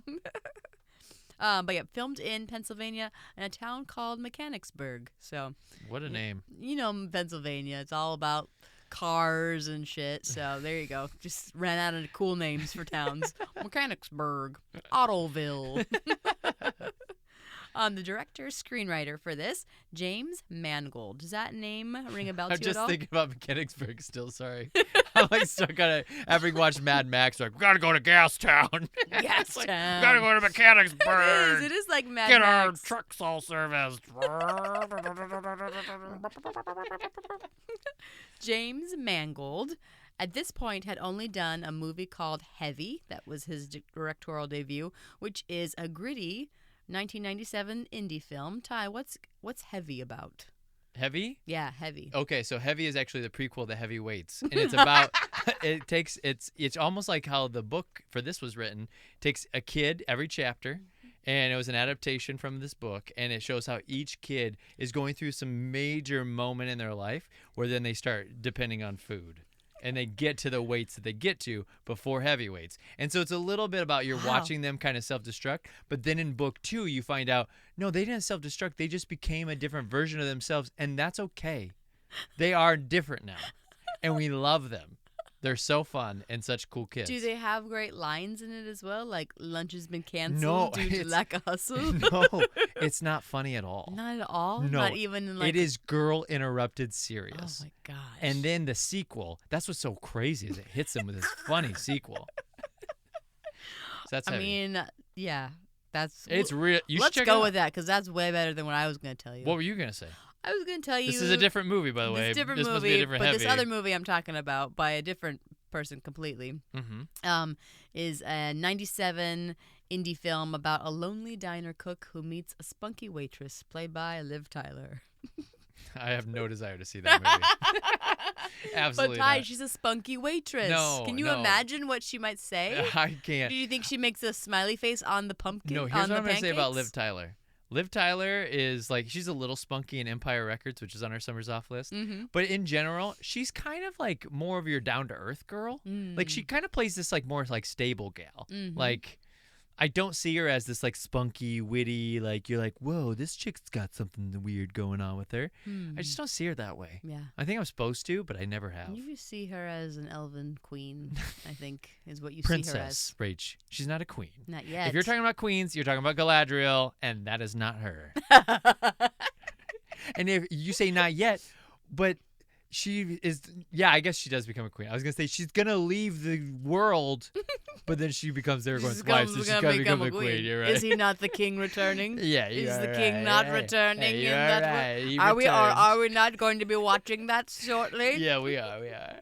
But yeah, filmed in Pennsylvania in a town called Mechanicsburg. So What a name. Pennsylvania. It's all about cars and shit. So there you go. Just ran out of cool names for towns. Mechanicsburg, Ottoville. The director, screenwriter for this, James Mangold. Does that name ring a bell to I'm you at all? just thinking about Mechanicsburg still, sorry. I'm stuck on it. Having watched Mad Max, we gotta go to Gastown. Gastown. Gotta go to Mechanicsburg. It is like Mad Get Max. our trucks all serviced. James Mangold, at this point, had only done a movie called Heavy. That was his directorial debut, which is a gritty 1997 indie film. Ty, what's Heavy about? Heavy? Yeah, Heavy. Okay, so Heavy is actually the prequel to Heavyweights, and it's about it's almost like how the book for this was written. It takes a kid every chapter, and it was an adaptation from this book, and it shows how each kid is going through some major moment in their life where then they start depending on food. And they get to the weights that they get to before heavyweights. And so it's a little bit about you're watching them kind of self-destruct. But then in book 2, you find out, no, they didn't self-destruct. They just became a different version of themselves. And that's okay. They are different now. And we love them. They're so fun and such cool kids. Do they have great lines in it as well? Like, lunch has been canceled due to lack of hustle? No, it's not funny at all. Not at all? No. Not even in It is girl interrupted serious. Oh my gosh. And then the sequel, that's what's so crazy is it hits them with this funny sequel. So that's Heavy. mean, yeah. It's real. Let's go with that because that's way better than what I was going to tell you. What were you going to say? I was going to tell you. This is a different movie, by the way. This different must movie, be a different but Heavy. this other movie I'm talking about by a different person completely is a 97 indie film about a lonely diner cook who meets a spunky waitress played by Liv Tyler. I have no desire to see that movie. Absolutely But Ty, not. she's a spunky waitress. No, Can you no. imagine what she might say? I can't. Do you think she makes a smiley face on the pumpkin? No, here's on what the I'm going to say about pancakes? Liv Tyler. Liv Tyler is she's a little spunky in Empire Records, which is on our Summers Off list. Mm-hmm. But in general, she's kind of more of your down-to-earth girl. She kind of plays this more stable gal. I don't see her as this spunky, witty, you're whoa, this chick's got something weird going on with her. I just don't see her that way. Yeah. I think I'm supposed to, but I never have. You see her as an elven queen, I think, is what you Princess, see her as. Rach. She's not a queen. Not yet. If you're talking about queens, you're talking about Galadriel, and that is not her. And if you say not yet, but she is, yeah, I guess she does become a queen. I was going to say she's going to leave the world, but then she becomes Aragorn's wife, so she's got to become a queen. You're right. Is he not the king returning? Yeah, you Is are the king right. not Yeah. returning? Hey, you in are that right. He Are we returns. not going to be watching that shortly? Yeah, we are.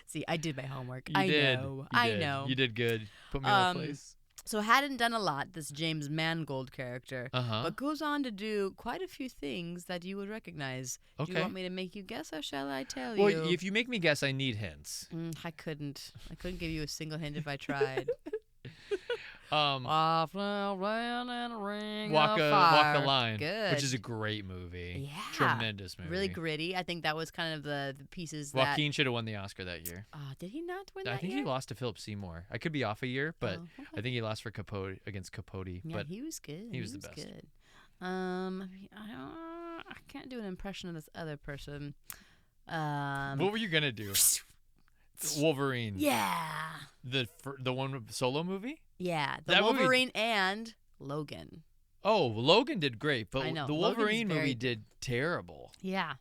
See, I did my homework. You I did. know. You I did. know. You did good. Put me in my place. So hadn't done a lot, this James Mangold character, but goes on to do quite a few things that you would recognize. Okay. Do you want me to make you guess, or shall I tell Well, you? if you make me guess, I need hints. I couldn't give you a single hint if I tried. Walk Walk the Line, Good. which is a great movie. Yeah. Tremendous movie. Really gritty. I think that was kind of the pieces Joaquin should have won the Oscar that year. Did he not win I that think year? he lost to Philip Seymour. I could be off a year, but okay. I think he lost for Capote against Capote. Yeah, but he was good. He was the best. Good. I can't do an impression of this other person. What were you gonna do? Wolverine. Yeah. The one solo movie? Yeah, the That Wolverine and Logan. Oh, Logan did great, but I know. the Logan's Wolverine very movie good. did terrible. Yeah.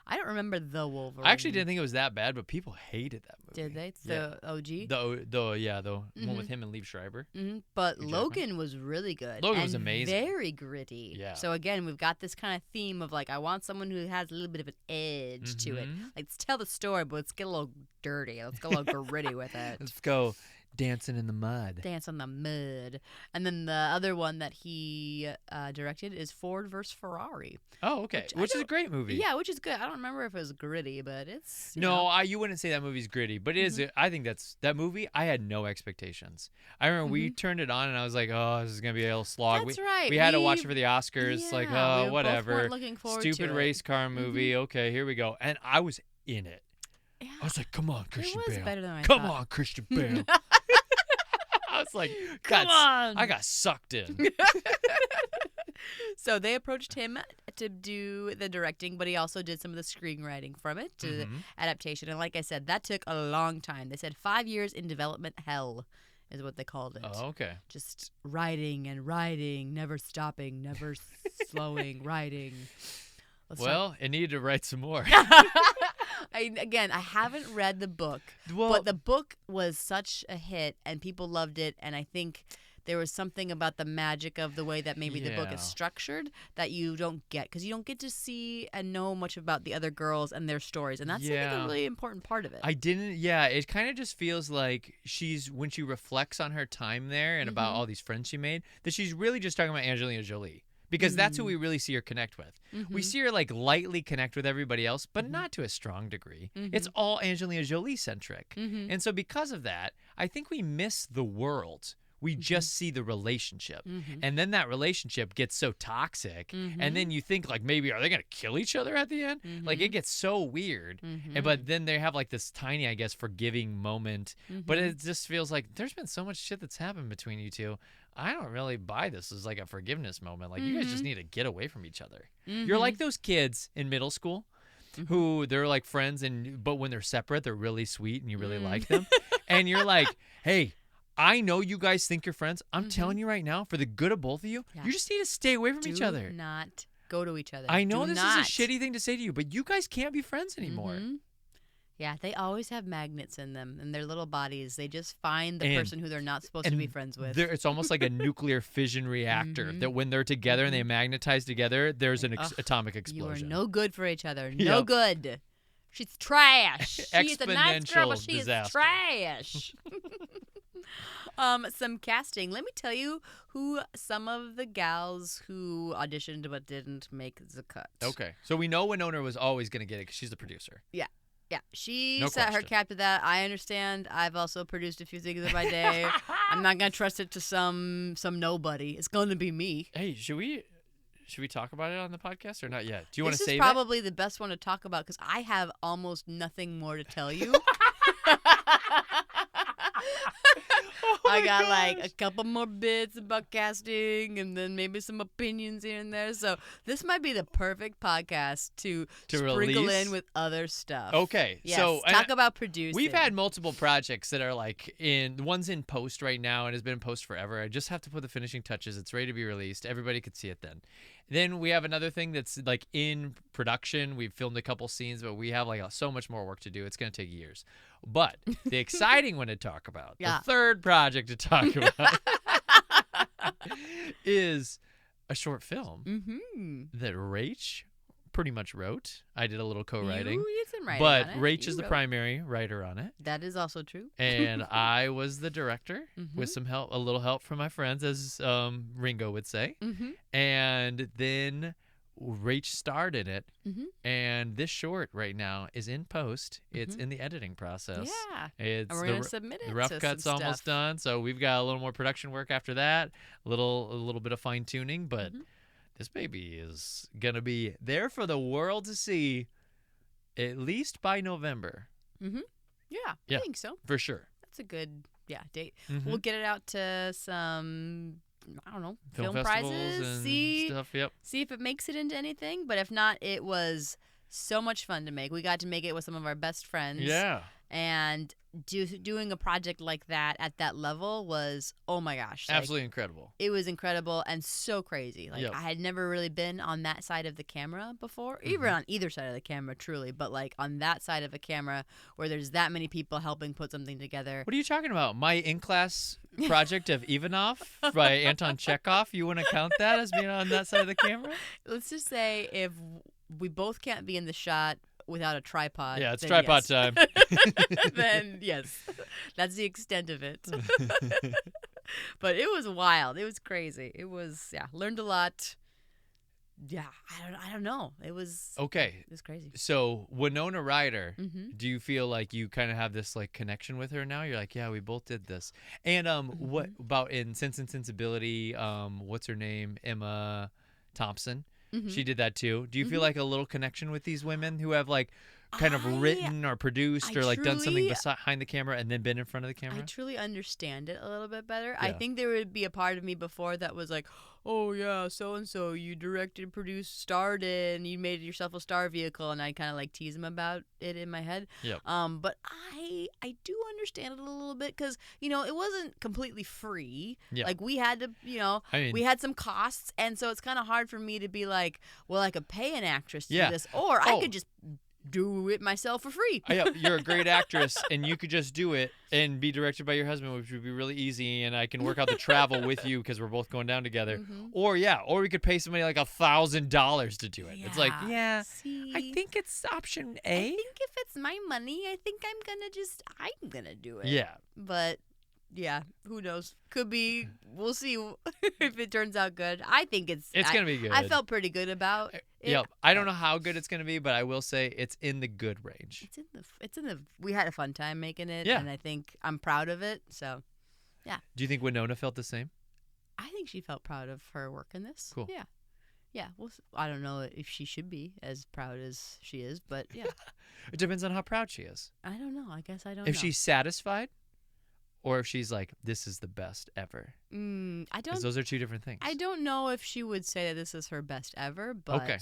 I don't remember the Wolverine. I actually didn't think it was that bad, but people hated that movie. Did they? It's Yeah. the OG? The one with him and Liev Schreiber. But Hugh Logan was really good. Logan and was amazing. Very gritty. Yeah. So again, we've got this kind of theme of like, I want someone who has a little bit of an edge to it. Mhm. Like, let's tell the story, but let's get a little dirty. Let's get a little gritty with it. Let's go dancing in the mud. Dance on the mud. And then the other one that he directed is Ford vs. Ferrari. Oh, okay. Which is a great movie. Yeah, which is good. I don't remember if it was gritty, but it's... You wouldn't say that movie's gritty, but it is. I think that movie, I had no expectations. I remember we turned it on and I was like, oh, this is going to be a little slog. That's right. We had to watch it for the Oscars. Yeah, like, we oh, both whatever. weren't looking forward Stupid to race it. car movie. Okay, here we go. And I was in it. Yeah. I was like, come on, Christian was Bale. better than I Come thought. on, Christian Bale. I was like, Come on. I got sucked in. So they approached him to do the directing, but he also did some of the screenwriting from it, to the adaptation. And like I said, that took a long time. They said 5 years in development hell is what they called it. Oh, okay. Just writing and writing, never stopping, never slowing, writing. It needed to write some more. I haven't read the book, Well- but the book was such a hit and people loved it. And I think there was something about the magic of the way that maybe the book Yeah. is structured that you don't get, because you don't get to see and know much about the other girls and their stories. And that's I think, Yeah. a really important part of it. I didn't. Yeah, it kind of just feels like when she reflects on her time there and about all these friends she made, that she's really just talking about Angelina Jolie. Because that's who we really see her connect with. We see her like lightly connect with everybody else, but not to a strong degree. It's all Angelina Jolie centric. And so because of that, I think we miss the world. We just see the relationship. And then that relationship gets so toxic. And then you think like, maybe are they going to kill each other at the end? Like it gets so weird. But then they have like this tiny, I guess, forgiving moment. But it just feels like there's been so much shit that's happened between you two. I don't really buy this as like a forgiveness moment. Like you guys just need to get away from each other. You're like those kids in middle school who they're like friends, but when they're separate, they're really sweet and you really like them. And you're like, hey, I know you guys think you're friends. I'm telling you right now, for the good of both of you, you just need to stay away from each other. Do not go to each other. I know Do this not. is a shitty thing to say to you, but you guys can't be friends anymore. Yeah, they always have magnets in them, in their little bodies. They just find the person who they're not supposed to be friends with. It's almost like a nuclear fission reactor that when they're together and they magnetize together, there's an atomic explosion. You are no good for each other. No good. She's trash. She's a nice girl, but Exponential she disaster. is trash. Some casting. Let me tell you who some of the gals who auditioned but didn't make the cut. Okay. So we know Winona was always going to get it because she's the producer. Yeah. Yeah, she No set her question. cap to that. I understand. I've also produced a few things in my day. I'm not gonna trust it to some nobody. It's gonna be me. Hey, should we talk about it on the podcast or not yet? Do you want to This save is probably the best one to talk about because I have almost nothing more to tell you. I got like a couple more bits about casting and then maybe some opinions here and there. So this might be the perfect podcast to sprinkle release? in with other stuff. Okay, Yes, so talk about producing. We've had multiple projects that are like one's in post right now and has been in post forever. I just have to put the finishing touches. It's ready to be released. Everybody could see it then. Then we have another thing that's like in production. We've filmed a couple scenes, but we have like so much more work to do. It's going to take years. But the exciting one to talk about, the third project to talk about, is a short film that Rach pretty much wrote. I did a little co-writing. You did some writing But on it. Rach You is the wrote. primary writer on it. That is also true. And I was the director with Mhm. some help, a little help from my friends, as Ringo would say. Mm-hmm. And then Rach starred in it. Mhm. And this short right now is in post. It's in the editing process. Yeah. It's And we're going to submit it the rough to cut's some almost stuff. done, so we've got a little more production work after that. A little bit of fine tuning, but this baby is gonna be there for the world to see, at least by November, Mm-hmm. Yeah, Yeah. I think so. for sure. That's a good date. Mhm. We'll get it out to some, I don't know, Film film festivals prizes. and See stuff. Yep. if it makes it into anything. But if not, it was so much fun to make. We got to make it with some of our best friends. Yeah. And doing a project like that at that level was, oh my gosh. Like, Absolutely incredible. it was incredible and so crazy. Like, Yep. I had never really been on that side of the camera before, Mm-hmm. even on either side of the camera, truly. But like on that side of a camera where there's that many people helping put something together. What are you talking about? My in-class project of Ivanov by Anton Chekhov. You want to count that as being on that side of the camera? Let's just say if we both can't be in the shot without a tripod. Yeah, it's then tripod yes. time. Then yes, that's the extent of it. But it was wild. It was crazy. It was learned a lot. Yeah, I don't know. It was Okay. It was crazy. So Winona Ryder, Mm-hmm. do you feel like you kind of have this like connection with her now? You're like, yeah, we both did this. And what about in Sense and Sensibility? What's her name? Emma Thompson. Mm-hmm. She did that too. Do you feel like a little connection with these women who have like kind of written or produced I or like done something truly- behind the camera and then been in front of the camera? I truly understand it a little bit better. I Yeah. think there would be a part of me before that was like, oh yeah, so and so, you directed, produced, starred in, you made yourself a star vehicle, and I kind of like tease them about it in my head. Yep. But I do understand it a little bit because it wasn't completely free. Yeah. Like we had to, I mean, we had some costs, and so it's kind of hard for me to be like, well, I could pay an actress to Yeah. do this, or I Oh. could just do it myself for free. yeah, you're a great actress, and you could just do it and be directed by your husband, which would be really easy. And I can work out the travel with you because we're both going down together. Mhm. Or we could pay somebody like $1,000 to do it. It's like, yeah, See? I think it's option I A. think if it's my money, I think I'm gonna do it. Yeah, But yeah, who knows? Could be. We'll see if it turns out good. I think it's gonna be good. I felt pretty good about it. Yep. I don't know how good it's gonna be, but I will say it's in the good range. It's in the. We had a fun time making it, Yeah. and I think I'm proud of it. So Do you think Winona felt the same? I think she felt proud of her work in this. Cool. Yeah. Yeah. Well, I don't know if she should be as proud as she is, but yeah, It depends on how proud she is. I don't know. I guess I don't If know. she's satisfied, or if she's like, this is the best ever. I Because don't. those are two different things. I don't know if she would say that this is her best ever, but Okay.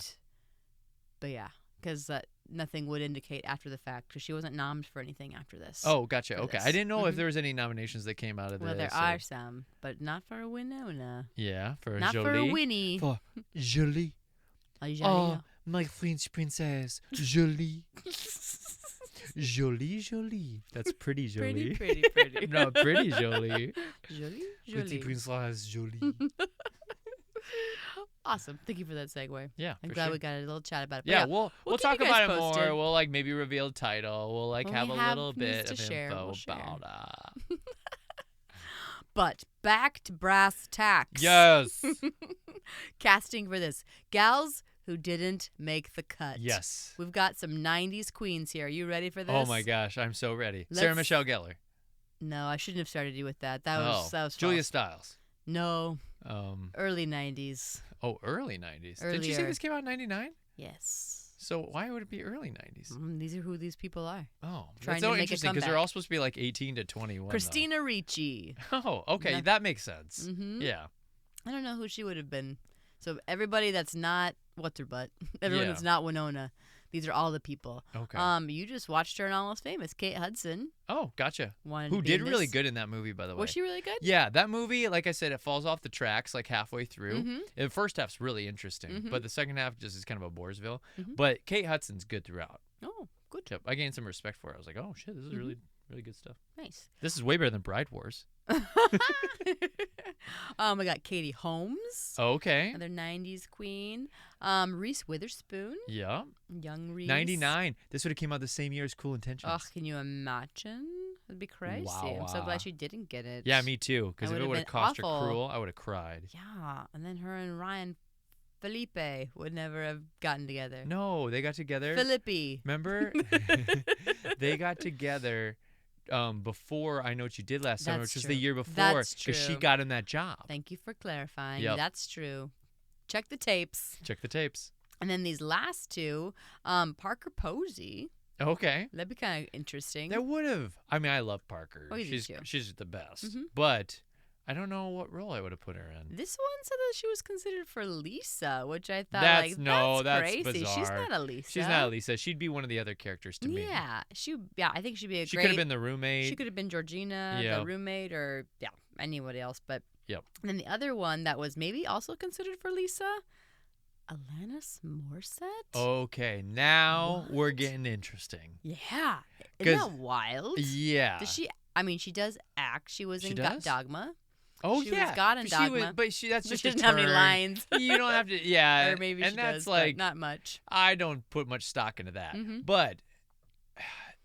But yeah, because nothing would indicate after the fact because she wasn't nommed for anything after this. Oh, gotcha. for Okay. this. I didn't know if Mhm. there was any nominations that came out of Well, this. there are some, but not for Winona. Yeah, for Not Jolie. for Winnie. For Jolie. Oh, my French princess. Jolie. Jolie. That's pretty Jolie. pretty. No, pretty Jolie. Jolie, Pretty princess Jolie. Awesome. Thank you for that segue. Yeah, I'm for glad sure. we got a little chat about it. But Yeah, we'll keep talk you guys about it posted. more. We'll like maybe reveal the title. We'll like When have we a have little news bit to of share, info we'll share. about But back to brass tacks. Yes. Casting for this. Gals who didn't make the cut. Yes. We've got some 90s queens here. Are you ready for this? Oh my gosh, I'm so ready. Sarah Let's- Michelle Gellar. No, I shouldn't have started you with that. That was Julia false. Stiles. No, Um. early 90s. Oh, early 90s. Did you say Earlier. this came out in 99? Yes. So why would it be early 90s? These are who these people are. Oh, Trying that's to so make a interesting because they're comeback. all supposed to be like 18 to 21. though. Christina Ricci. Oh, okay, No. that makes sense. Mm-hmm. Yeah. I don't know who she would have been. So everybody that's not what's her butt, everyone Yeah. that's not Winona, these are all the people. Okay. You just watched her in Almost Famous. Kate Hudson Oh, gotcha. wanted to Who be did in really this. good in that movie, by the way. Was she really good? Yeah, that movie, like I said, it falls off the tracks like halfway through. Mhm. The first half's really interesting, Mhm. but the second half just is kind of a Boresville. Mhm. But Kate Hudson's good throughout. Oh, good. Yep, I gained some respect for her. I was like, oh shit, this is really, really good stuff. Nice. This is way better than Bride Wars. We got Katie Holmes. Okay. Another 90s queen. Reese Witherspoon. Yeah. Young Reese. 99. This would have came out the same year as Cool Intentions. Oh, can you imagine? That'd be crazy. Wow. I'm so glad she didn't get it. Yeah, me too. Because That if it would've would have been cost awful. her cruel, I would have cried. Yeah, and then her and Ryan Felipe would never have gotten together. No, they got together. Philippi. Remember? They got together before I Know What You Did Last Summer, That's which was true. the year before. That's Because she true. got him that job. Thank you for clarifying. Yep. That's true. Check the tapes. Check the tapes. And then these last two, Parker Posey. Okay. That'd be kind of interesting. That would have. I mean, I love Parker. Oh, you do too. She's the best. Mhm. But I don't know what role I would have put her in. This one said that she was considered for Lisa, which I thought That's crazy. bizarre. She's not a Lisa. She's not Lisa. She'd be one of the other characters to me. Yeah, I think she'd be a She great. could have been the roommate. She could have been Georgina, Yeah. the roommate, or anybody else. But Yep. And then the other one that was maybe also considered for Lisa, Alanis Morissette. Okay, now What? we're getting interesting. Yeah, 'Cause- isn't that wild? Yeah. Does she? I mean, she does act. She was She in does? Dogma. Oh she was yeah. God in She was- Dogma. but that's She just a doesn't have any turn. lines. You don't have to. Yeah. Or maybe and she that's does, like but not much. I don't put much stock into that. Mhm. But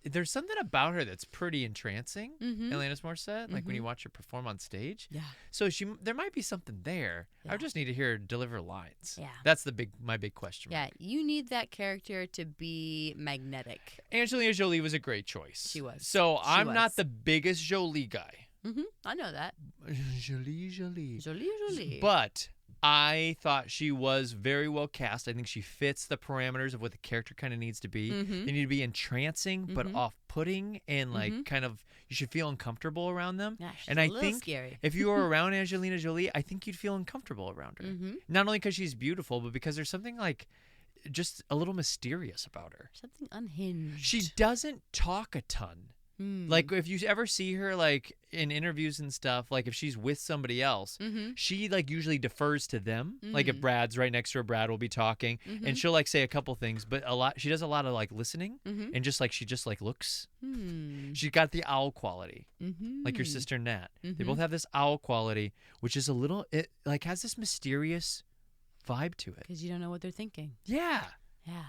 there's something about her that's pretty entrancing. Mm-hmm. Alanis Morissette, like when you watch her perform on stage. Yeah. So there might be something there. I Yeah. just need to hear her deliver lines. Yeah. That's my big question. Yeah, you need that character to be magnetic. Angelina Jolie was a great choice. She was. So She I'm was. not the biggest Jolie guy. Mm-hmm. I know that. Jolie. Jolie. But I thought she was very well cast. I think she fits the parameters of what the character kind of needs to be. Mhm. They need to be entrancing but off-putting and like kind of you should feel uncomfortable around them. Yeah, she's and a I little think scary. if you were around Angelina Jolie, I think you'd feel uncomfortable around her. Mm-hmm. Not only because she's beautiful, but because there's something like just a little mysterious about her. Something unhinged. She doesn't talk a ton. Hmm. Like if you ever see her like in interviews and stuff, like if she's with somebody else, Mm-hmm. she like usually defers to them. Like if Brad's right next to her, Brad will be talking and she'll like say a couple things, but she does a lot of like listening and just like looks. Hmm. She's got the owl quality, Mm-hmm. like your sister Nat. They both have this owl quality, which is it like has this mysterious vibe to it. Because you don't know what they're thinking. Yeah. Yeah.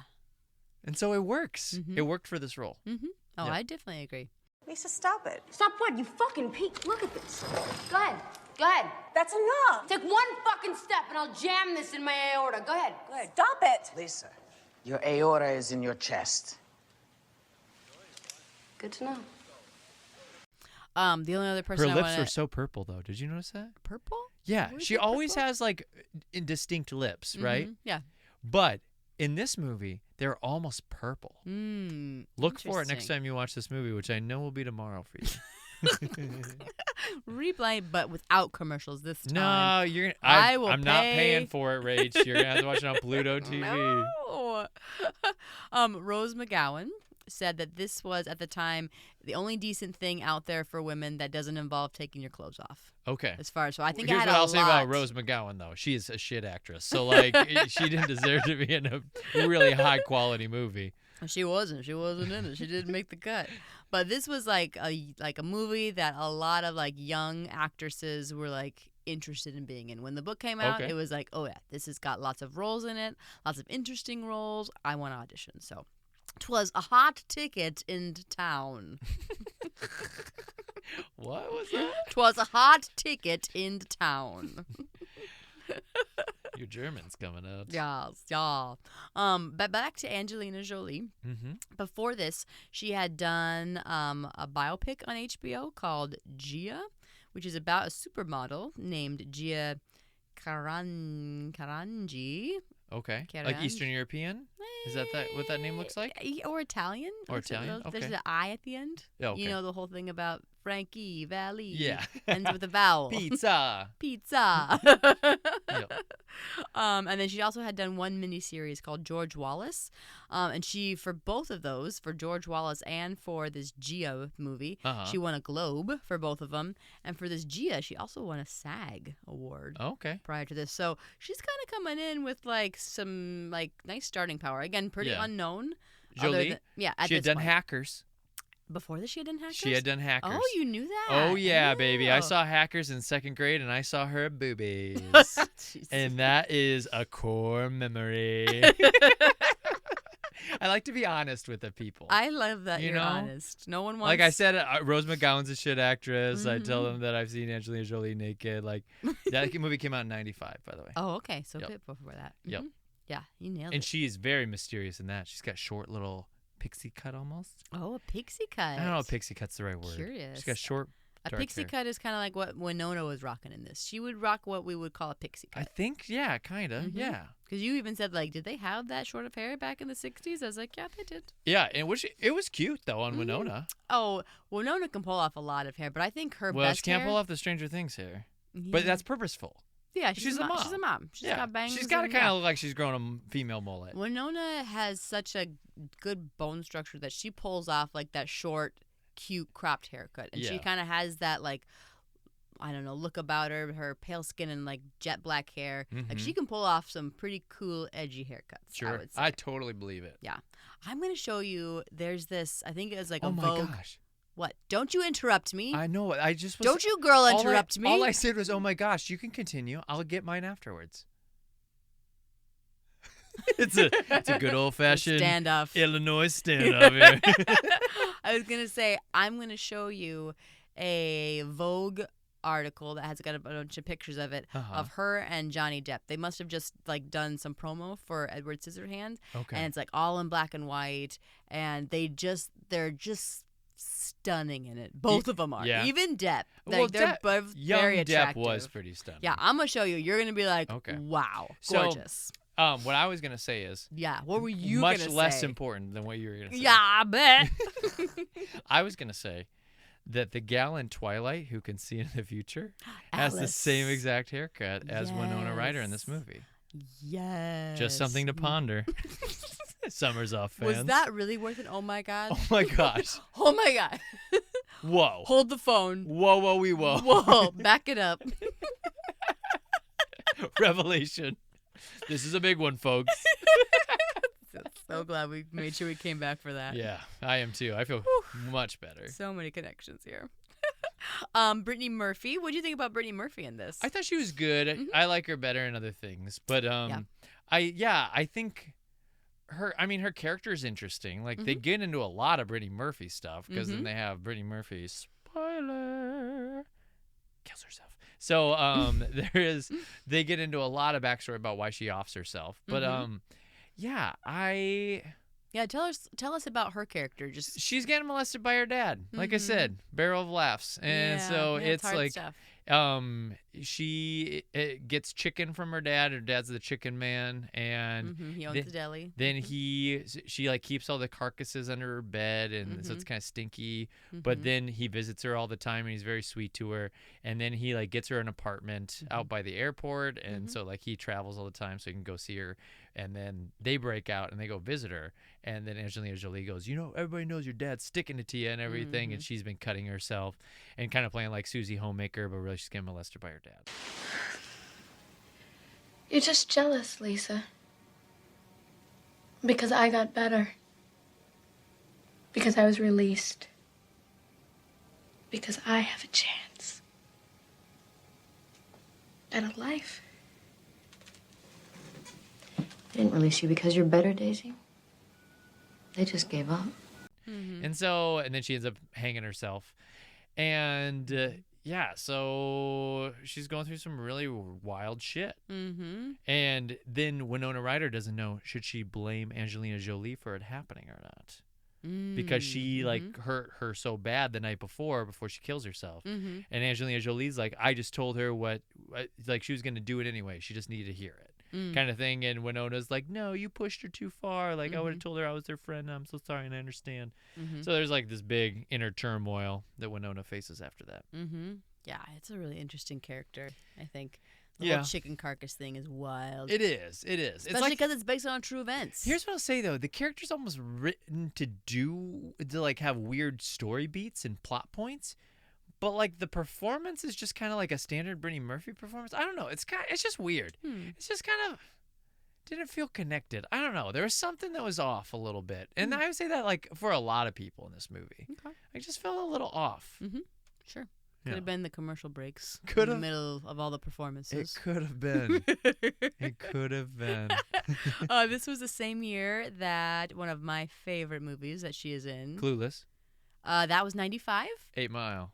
And so it works. Mhm. It worked for this role. Mm-hmm. Oh, Yeah. I definitely agree. Lisa, stop it. Stop what? You fucking peek. Look at this. Go ahead. Go ahead. That's enough. Take one fucking step and I'll jam this in my aorta. Go ahead. Go ahead. Stop it. Lisa, your aorta is in your chest. Good to know. The only other person Her I lips wanna... were so purple though. Did you notice that? purple. Yeah, Where's she the always purple? has like indistinct lips, right? Mhm. Yeah. But in this movie, they're almost purple. Mm. Look for it next Interesting. time you watch this movie, which I know will be tomorrow for you. Replay, but without commercials this time. No, you're. I will I'm not pay- paying for it, Rach. You're gonna have to watch it on Pluto TV. No. Rose McGowan said that this was at the time the only decent thing out there for women that doesn't involve taking your clothes off. Okay. As far as so, I think Here's it had what a I'll say about lot. Rose McGowan, though. She is a shit actress. So, like, she didn't deserve to be in a really high quality movie. She wasn't. She wasn't in it. She didn't make the cut. But this was like a movie that a lot of like young actresses were like interested in being in. When the book came out, Okay. it was like, oh yeah, this has got lots of roles in it, lots of interesting roles. I want to audition. So, 'twas a hot ticket into town. What was that? 'Twas a hot ticket into town. Your German's coming out. Yes, yeah. But back to Angelina Jolie. Mm-hmm. Before this, she had done a biopic on HBO called Gia, which is about a supermodel named Gia Karanji. Okay. Like Caroline? Eastern European? Is that what that name looks like? Or Italian. Or Looks like Italian, There's okay. the I at the end. Yeah, okay. You know the whole thing about Frankie Valli. Yeah. Ends with a vowel. Pizza. Pizza. Yep. And then she also had done one miniseries called George Wallace. And she, for both of those, for George Wallace and for this Gia movie, Uh-huh. she won a Globe for both of them. And for this Gia, she also won a SAG award Okay. prior to this. So she's kind of coming in with like some like nice starting power. Again, pretty Yeah. unknown. Jolie? At She had this done point. Hackers. Before this, she had done Hackers? She had done Hackers. Oh, you knew that? Oh, yeah, baby. I Oh. saw Hackers in 2nd grade, and I saw her boobies. Jeez. And that is a core memory. I like to be honest with the people. I love that You you're know? honest. No one wants... Like I said, Rose McGowan's a shit actress. I tell Mhm. them that I've seen Angelina Jolie naked. Like that movie came out in '95, by the way. Oh, okay. So Yep. a bit before that. Yep. Mhm. Yeah, you nailed And it. she is very mysterious in that. She's got short little pixie cut almost. Oh, a pixie cut. I don't know if pixie cut's the right word. Curious. She's got short, A dark pixie hair. cut is kind of like what Winona was rocking in this. She would rock what we would call a pixie I cut. think, yeah, kind of, Mhm. yeah. Because you even said, like, did they have that short of hair back in the 60s? I was like, yeah, they did. Yeah, and it was cute, though, on Mhm. Winona. Oh, Winona can pull off a lot of hair, but I think her Well, best she can't hair... pull off the Stranger Things hair. Yeah. But that's purposeful. Yeah, she's a She's a mom. mom. She's Yeah, got bangs. she's got to and- kind yeah. of look like she's grown a female mullet. Winona has such a good bone structure that she pulls off, like, that short, cute, cropped haircut. And she Yeah. kind of has that, like, I don't know, look about her pale skin and, like, jet black hair. Like, Mhm. she can pull off some pretty cool, edgy haircuts, I Sure, would say. I totally believe it. Yeah. I'm going to show you, there's this, I think it was like a Oh my Vogue. gosh. What? Don't you interrupt me. I know. I just was. Don't you, girl, interrupt me. All I said was, "Oh my gosh, you can continue. I'll get mine afterwards." it's a good old fashioned Standoff. Illinois standoff here. I was going to say, I'm going to show you a Vogue article that has got a bunch of pictures of it Uh-huh. of her and Johnny Depp. They must have just like done some promo for Edward Scissorhands, Okay. and it's like all in black and white, and they're just stunning in it. Both of them are. yeah. Even Depp. Like, Well, they're both young very Depp attractive. was pretty stunning. Yeah, I'm gonna show you. You're gonna be like, Okay. wow, So, gorgeous. What I was gonna say is Yeah. What were you much gonna less say? important than what you were gonna say. Yeah, I bet. I was gonna say that the gal in Twilight who can see in the future has the Alice. same exact haircut as Winona Ryder in this Yes. movie. Yes. Just something to ponder. Summer's off, fans. Was that really worth it? Oh my god. Oh my gosh. Oh my god. Whoa. Hold the phone. Whoa, whoa, wee, whoa. Whoa. Back it up. Revelation. This is a big one, folks. So glad we made sure we came back for that. Yeah, I am too. I feel much better. So many connections here. Brittany Murphy. What do you think about Brittany Murphy in this? I thought she was good. I like her better in other things, but I think her character is interesting. Like they get into a lot of Brittany Murphy stuff because then they have Brittany Murphy spoiler kills herself. So they get into a lot of backstory about why she offs herself. But yeah, tell us about her character. Just she's getting molested by her dad. Like I said, barrel of laughs. And so it's hard like stuff. she gets chicken from her dad. Her dad's the chicken man, and He owns the deli. then she like keeps all the carcasses under her bed, and so it's kind of stinky. But then he visits her all the time, and he's very sweet to her. And then he like gets her an apartment out by the airport, and so like he travels all the time so he can go see her. And then they break out and they go visit her. And then Angelina Jolie goes, everybody knows your dad's sticking it to you and everything. And she's been cutting herself and kind of playing like Susie Homemaker, but really she's getting molested by her dad. You're just jealous, Lisa. Because I got better. Because I was released. Because I have a chance at a life. They didn't release you because you're better, Daisy. They just gave up. And then she ends up hanging herself. And so she's going through some really wild shit. And then Winona Ryder doesn't know, should she blame Angelina Jolie for it happening or not? Because she like hurt her so bad the night before she kills herself. And Angelina Jolie's like, I just told her like she was going to do it anyway. She just needed to hear it. Kind of thing. And Winona's like, no, you pushed her too far. Like I would have told her I was their friend. I'm so sorry and I understand. So there's like this big inner turmoil that Winona faces after that. Yeah, it's a really interesting character, I think. The whole chicken carcass thing is wild. It is. Especially because it's based on true events. Here's what I'll say though: the character's almost written to like have weird story beats and plot points, but like the performance is just kind of like a standard Brittany Murphy performance. I don't know. It's just weird. It's just kind of didn't feel connected. I don't know. There was something that was off a little bit. And I would say that like for a lot of people in this movie. Okay. I just felt a little off. Mm-hmm. Sure. Could Yeah. have been the commercial breaks in Could've. the middle of all the performances. It could have been. It could have been. This was the same year that one of my favorite movies that she is in. Clueless. That was 95. 8 Mile.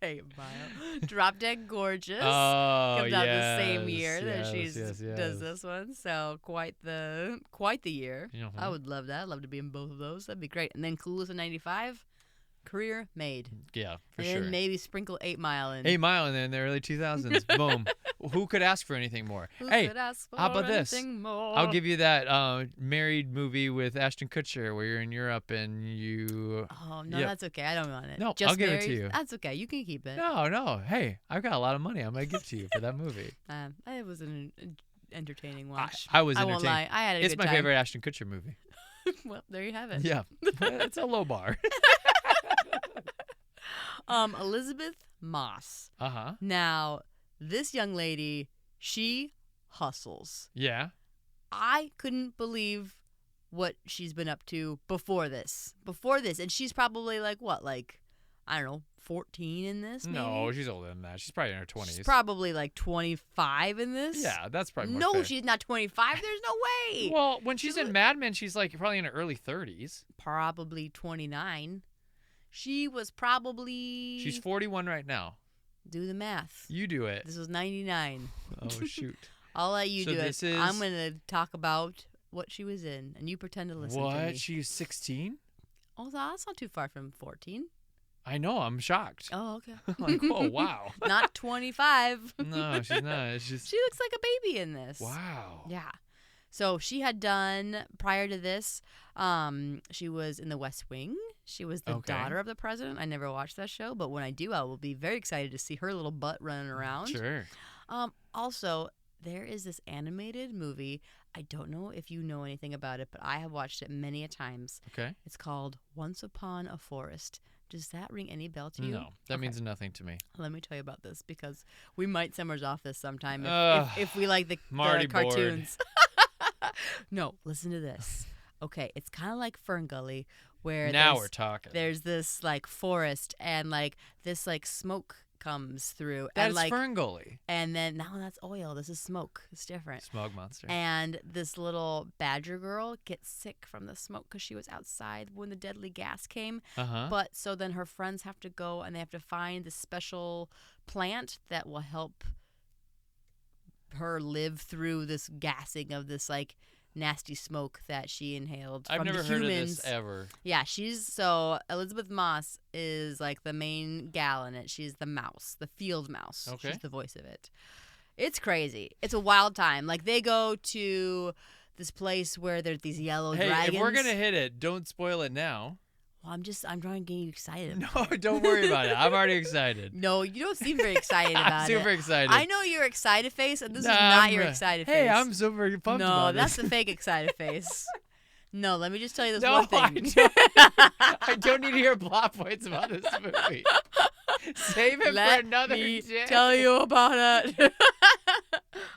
8 Mile. Drop Dead Gorgeous. Oh, Comes out the same year that yes, she yes. does this one. So quite the year. Mhm. I would love that. I'd love to be in both of those. That'd be great. And then Clueless in 95. Career made. Yeah, for and sure. then maybe sprinkle 8 Mile in. 8 Mile in the early 2000s. Boom. Who could ask for anything more? Who Hey, could ask how for about this? anything more? I'll give you that married movie with Ashton Kutcher where you're in Europe and you... Oh, no, Yep. that's okay. I don't want it. No, Just I'll give it to married? you. That's okay. You can keep it. No. Hey, I've got a lot of money. I'm going to give to you for that movie. It was an entertaining watch. I was I won't entertained. lie. I had a It's good my time. favorite Ashton Kutcher movie. Well, there you have it. Yeah. It's a low bar. Elizabeth Moss. Uh-huh. Now, this young lady, she hustles. Yeah. I couldn't believe what she's been up to before this. And she's probably like, what, like, I don't know, 14 in this, maybe? No, she's older than that. She's probably in her 20s. She's probably like 25 in this? Yeah, that's probably more No, fair. she's not 25. There's no way. Well, when she's in Mad Men, she's like probably in her early 30s. Probably 29. She was probably... She's 41 right now. Do the math. You do it. This was 99. Oh, shoot. I'll let you So do it. this is- I'm going to talk about what she was in, and you pretend to listen to me. What? She's 16? Oh, that's not too far from 14. I know. I'm shocked. Oh, okay. Like, oh, wow. Not 25. No, she's not. It's just... She looks like a baby in this. Wow. Yeah. So she had done, prior to this, she was in The West Wing. She was the daughter of the president. I never watched that show, but when I do, I will be very excited to see her little butt running around. Sure. Also, there is this animated movie. I don't know if you know anything about it, but I have watched it many a times. Okay. It's called Once Upon a Forest. Does that ring any bell to you? No, that means nothing to me. Let me tell you about this because we might summers off this sometime if we like the already cartoons. No, listen to this. Okay, it's kind of like Fern Gully where Now we're talking. There's this like forest and like this like smoke comes through. That's and, like, Ferngully. And then now that's oil. This is smoke. It's different. Smog monster. And this little badger girl gets sick from the smoke because she was outside when the deadly gas came. Uh-huh. But so then her friends have to go and they have to find this special plant that will help her live through this gassing of this like nasty smoke that she inhaled I've from never the heard humans. of this ever. Yeah, so Elizabeth Moss is like the main gal in it. She's the mouse, the field mouse. Okay. She's the voice of it. It's crazy. It's a wild time. Like they go to this place where there's these yellow dragons. If we're gonna hit it, don't spoil it now. Well, I'm trying to get you excited. No, don't worry about it. I'm already excited. No, you don't seem very excited about I'm it. super excited. I know your excited face, and this is not your excited face. Hey, I'm super pumped No, about that's this. the fake excited face. No, let me just tell you this No, one thing. I don't need to hear plot points about this movie. Save it Let for another me day. tell you about it.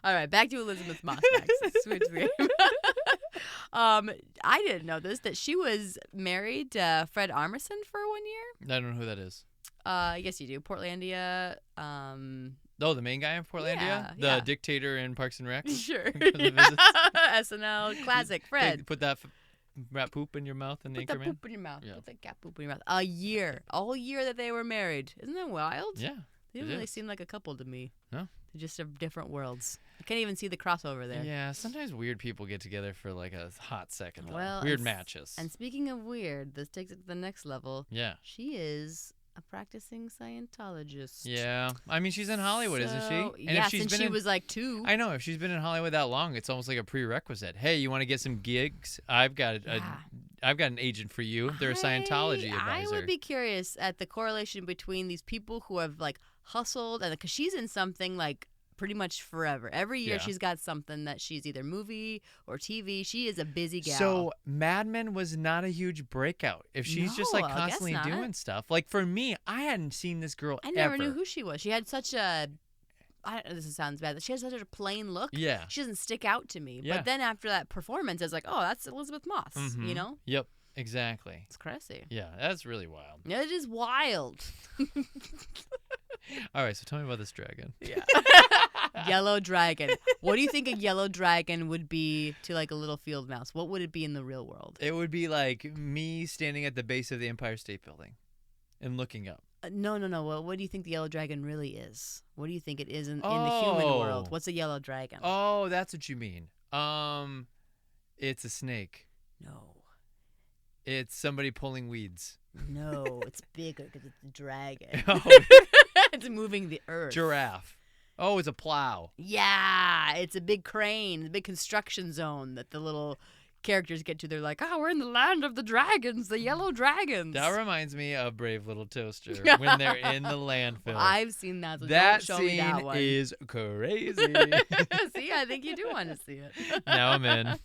All right, back to Elizabeth Moss. Next. Switch the game. I didn't know this, that she was married to Fred Armisen for 1 year. I don't know who that is. Yes, you do. Portlandia. Oh, the main guy in Portlandia? Yeah, The yeah. dictator in Parks and Rec? Sure. Because of visits? SNL classic. Fred. Put that rat poop in your mouth in Put that Anchorman? poop in your mouth. Yeah. Put that cat poop in your mouth. A year. All year that they were married. Isn't that wild? Yeah. They it didn't really is. seem like a couple to me. No. They're just of different worlds. I can't even see the crossover there. Yeah, sometimes weird people get together for like a hot second. Though. Well, Weird and matches. And speaking of weird, this takes it to the next level. Yeah. She is a practicing Scientologist. Yeah. I mean, she's in Hollywood, isn't she? So- And yeah, if she's since been she in, was like 2. I know. If she's been in Hollywood that long, it's almost like a prerequisite. Hey, you want to get some gigs? I've got I've got an agent for you. They're a Scientology advisor. I would be curious at the correlation between these people who have like hustled, and because she's in something like pretty much forever. Every year Yeah. she's got something that she's either movie or TV. She is a busy gal. So Mad Men was not a huge breakout. If she's just like No, I guess constantly not. doing stuff, like for me, I hadn't seen this girl I never ever. knew who she was. She had such a this sounds bad. She has such a plain look. Yeah. She doesn't stick out to me. Yeah. But then after that performance, it's like, oh, that's Elizabeth Moss. Mhm. You know? Yep. Exactly. It's crazy. Yeah, that's really wild. It is wild. All right, so tell me about this dragon. Yeah. Yellow dragon. What do you think a yellow dragon would be to like a little field mouse? What would it be in the real world? It would be like me standing at the base of the Empire State Building and looking up. No. What do you think the yellow dragon really is? What do you think it is in the human world? What's a yellow dragon? Oh, that's what you mean. It's a snake. No. It's somebody pulling weeds. No, it's bigger because it's a dragon. Oh. It's moving the earth. Giraffe. Oh, it's a plow. Yeah, it's a big crane, a big construction zone that the little characters get to. They're like, oh, we're in the land of the dragons, the yellow dragons. That reminds me of Brave Little Toaster when they're in the landfill. Well, I've seen that. So that don't show me that scene one. is crazy. See, I think you do want to see it. Now I'm in.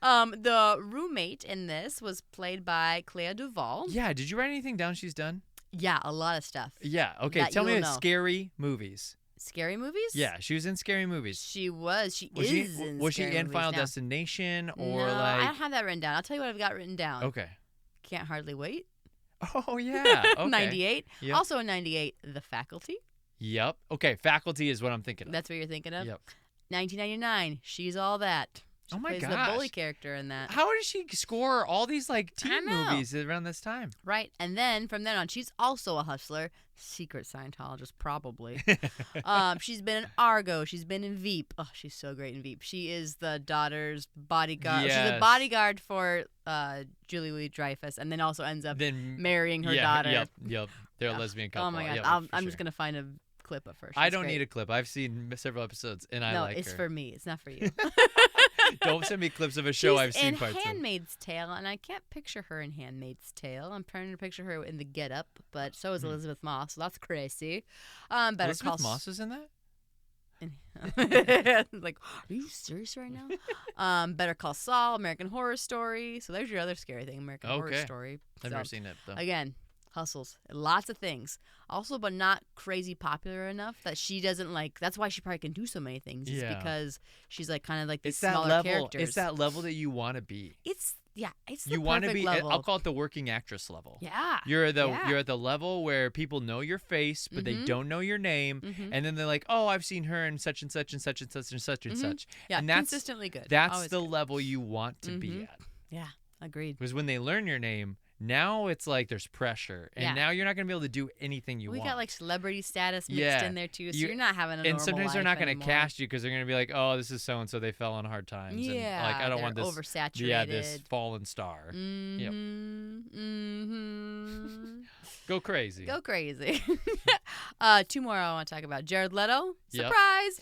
The roommate in this was played by Clea Duvall. Yeah, did you write anything down she's done? Yeah, a lot of stuff. Yeah, okay. That Tell me you'll about know. scary movies. Scary movies? Yeah, she was in scary movies. She was. She Was is in was she scary in movies Final now. Destination or No, I like? don't have that written down. I'll tell you what I've got written down. Okay. Can't Hardly Wait. Oh yeah. Okay. 98. Yep. Also in 98, The Faculty. Yep. Okay. Faculty is what I'm thinking of. That's what you're thinking of? Yep. 1999, She's All That. She Oh my plays gosh. the bully character in that. How did she score all these like I teen know. movies around this time? Right. And then from then on, she's also a hustler. Secret Scientologist, probably. She's been in Argo. She's been in Veep. Oh, she's so great in Veep. She is the daughter's bodyguard. She's a Yes. bodyguard for Julie Louis-Dreyfus, and then also ends up Then marrying her daughter. Yep. They're a lesbian couple. Oh my god! Yep, I'm for just sure. gonna find a clip of her. I She's don't great. need a clip. I've seen several episodes and I No, like it's her. for me. It's not for you. Don't send me clips of a show She's I've seen in parts of. Handmaid's Tale, and I can't picture her in Handmaid's Tale. I'm trying to picture her in the Get Up, but so is Elizabeth Moss, so that's crazy. Better Elizabeth Call Moss is in that? like, are you serious right now? Better Call Saul, American Horror Story. So there's your other scary thing, American Horror Okay. Story. I've So, never seen it though. Again, hustles, lots of things. Also, but not crazy popular enough that she doesn't like. That's why she probably can do so many things. Is Yeah. because she's like kind of like these It's that smaller level. characters. It's that level that you want to be. It's the You want to perfect be. level. I'll call it the working actress level. Yeah. You're at the yeah. you're at the level where people know your face, but they Mhm. don't know your name, Mhm. and then they're like, "Oh, I've seen her in such and such and such and such and such and Mhm. such." Yeah, and that's consistently good. That's Always the good. level you want to be Mhm. at. Yeah, agreed. Because when they learn your name, now it's like there's pressure, and Yeah. now you're not gonna be able to do anything you We want. got like celebrity status mixed Yeah. in there too, so You- you're not having a and normal sometimes they're life not gonna anymore. cast you because they're gonna be like, "Oh, this is so and so. They fell on hard times." Yeah, and like I don't want they're this. oversaturated. Yeah, this fallen star. Mm-hmm. Go crazy. Go crazy. Two more I want to talk about. Jared Leto, Yep. surprise,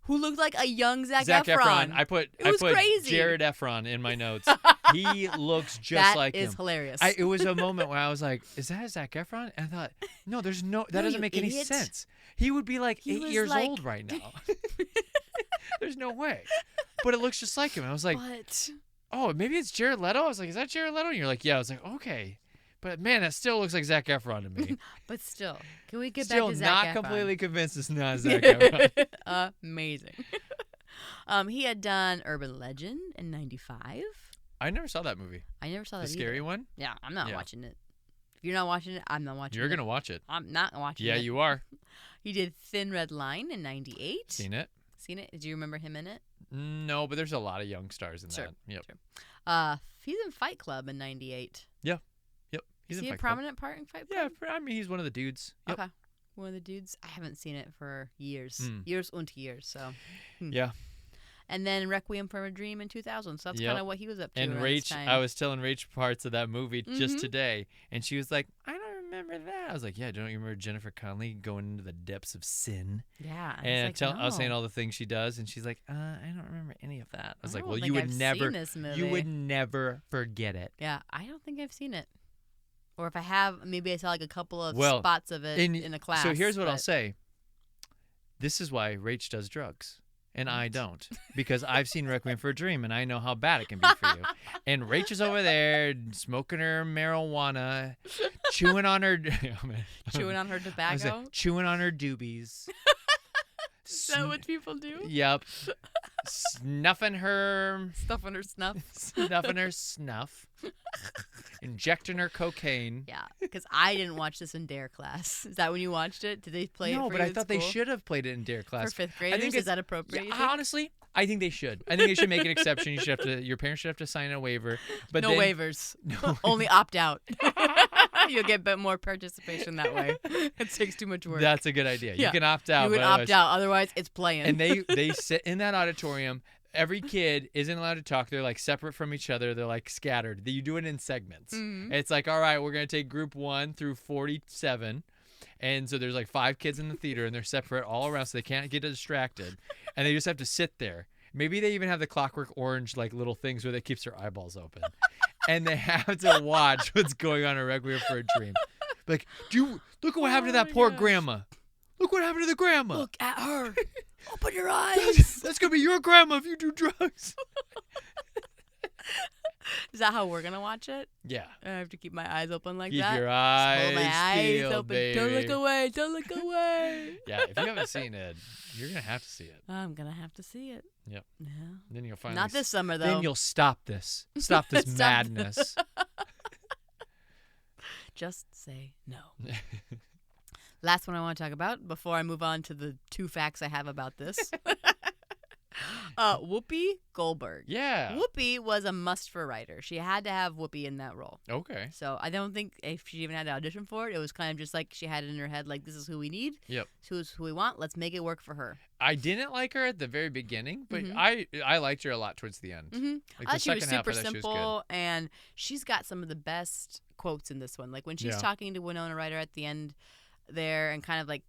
who looked like a young Zac Zac Efron. I It put was crazy. Jared Efron in my notes. He looks just That like is him. hilarious. It was a moment where I was like, "Is that Zac Efron?" And I thought, "No, there's no. That No, doesn't you make any idiot. sense. He would be like He 8 was years like- old right now. There's no way. But it looks just like him. And I was like, but "Oh, maybe it's Jared Leto." I was like, "Is that Jared Leto?" And you're like, "Yeah." I was like, "Okay." But man, that still looks like Zac Efron to me. still, can we get Still back to Zac not Efron? completely convinced it's not Zac Efron. Amazing. He had done Urban Legend in '95. I never saw that movie. I never saw The that scary either. one? Yeah, I'm not Yeah. watching it. If you're not watching it, I'm not watching You're it. going to watch it. I'm not watching Yeah, it. you are. He did Thin Red Line in '98. Seen it? Seen it? Do you remember him in it? No, but there's a lot of young stars in Sure, that. Yep. Sure. He's in Fight Club in '98. Yep. He's Is in he a Fight Club. prominent part in Fight Yeah, Club? I mean, he's one of the dudes. Yep. Okay. One of the dudes. I haven't seen it for years. Mm. Years und years. So. Yeah. And then Requiem for a Dream in 2000. So that's Yep. kind of what he was up to. And around this Rach, time. I was telling Rach parts of that movie just Mhm. today, and she was like, "I don't remember that." I was like, "Yeah, don't you remember Jennifer Connelly going into the depths of sin?" Yeah. I And was like, I was saying no. all the things she does, and she's like, "I don't remember any of that." I was I like, don't "Well, think you would I've never, seen this movie. you would never forget it." Yeah, I don't think I've seen it. Or if I have, maybe I saw like a couple of Well, spots of it in a class. So here's what I'll but- say. This is why Rach does drugs, and I don't, because I've seen Requiem for a Dream, and I know how bad it can be for you. And Rach is over there smoking her marijuana, chewing on her Chewing on her I was tobacco. like, chewing on her doobies. Is that what people do? Yep. Snuffing her. Stuffing her snuff. Snuffing her snuff. Injecting her cocaine. Yeah, because I didn't watch this in DARE class. Is that when you watched it? Did they play it for No, but you I in thought they school? should have played it in DARE class. For fifth graders? Is that appropriate? you think? Honestly, I think they should. I think they should make an exception. Your parents should have to sign a waiver. But no waivers. Only opt out. You'll get a bit more participation that way. It takes too much work. That's a good idea. Yeah. You can opt out. You would opt out. Otherwise, it's playing. And they sit in that auditorium. Every kid isn't allowed to talk. They're like separate from each other. They're like scattered. You do it in segments. Mm-hmm. It's like, all right, we're going to take group 1 through 47. And so there's like 5 kids in the theater and they're separate all around so they can't get distracted. And they just have to sit there. Maybe they even have the Clockwork Orange like little things where they keeps their eyeballs open. And they have to watch what's going on in Requiem for a Dream. Like, look what happened to that poor grandma. Look what happened to the grandma. Look at her. Open your eyes. That's going to be your grandma if you do drugs. Is that how we're going to watch it? Yeah. I have to keep my eyes open like Keep that? your eyes Hold my eyes peeled, open. baby. Don't look away. Don't look away. Yeah, if you haven't seen it, you're going to have to see it. I'm going to have to see it. Yep. Yeah. Then you'll finally Not this summer, though. Then you'll stop this. Stop this Stop madness. Just say no. Last one I want to talk about before I move on to the 2 facts I have about this. Whoopi Goldberg. Yeah. Whoopi was a must for a writer. She had to have Whoopi in that role. Okay. So I don't think if she even had to audition for it, it was kind of just like she had it in her head, like, this is who we need. Yep. This is who we want. Let's make it work for her. I didn't like her at the very beginning, but Mm-hmm. I liked her a lot towards the end. Mm-hmm. Like I the thought she was second half, super I thought she was good. simple, and she's got some of the best quotes in this one. Like when she's Yeah. talking to Winona Ryder at the end there and kind of like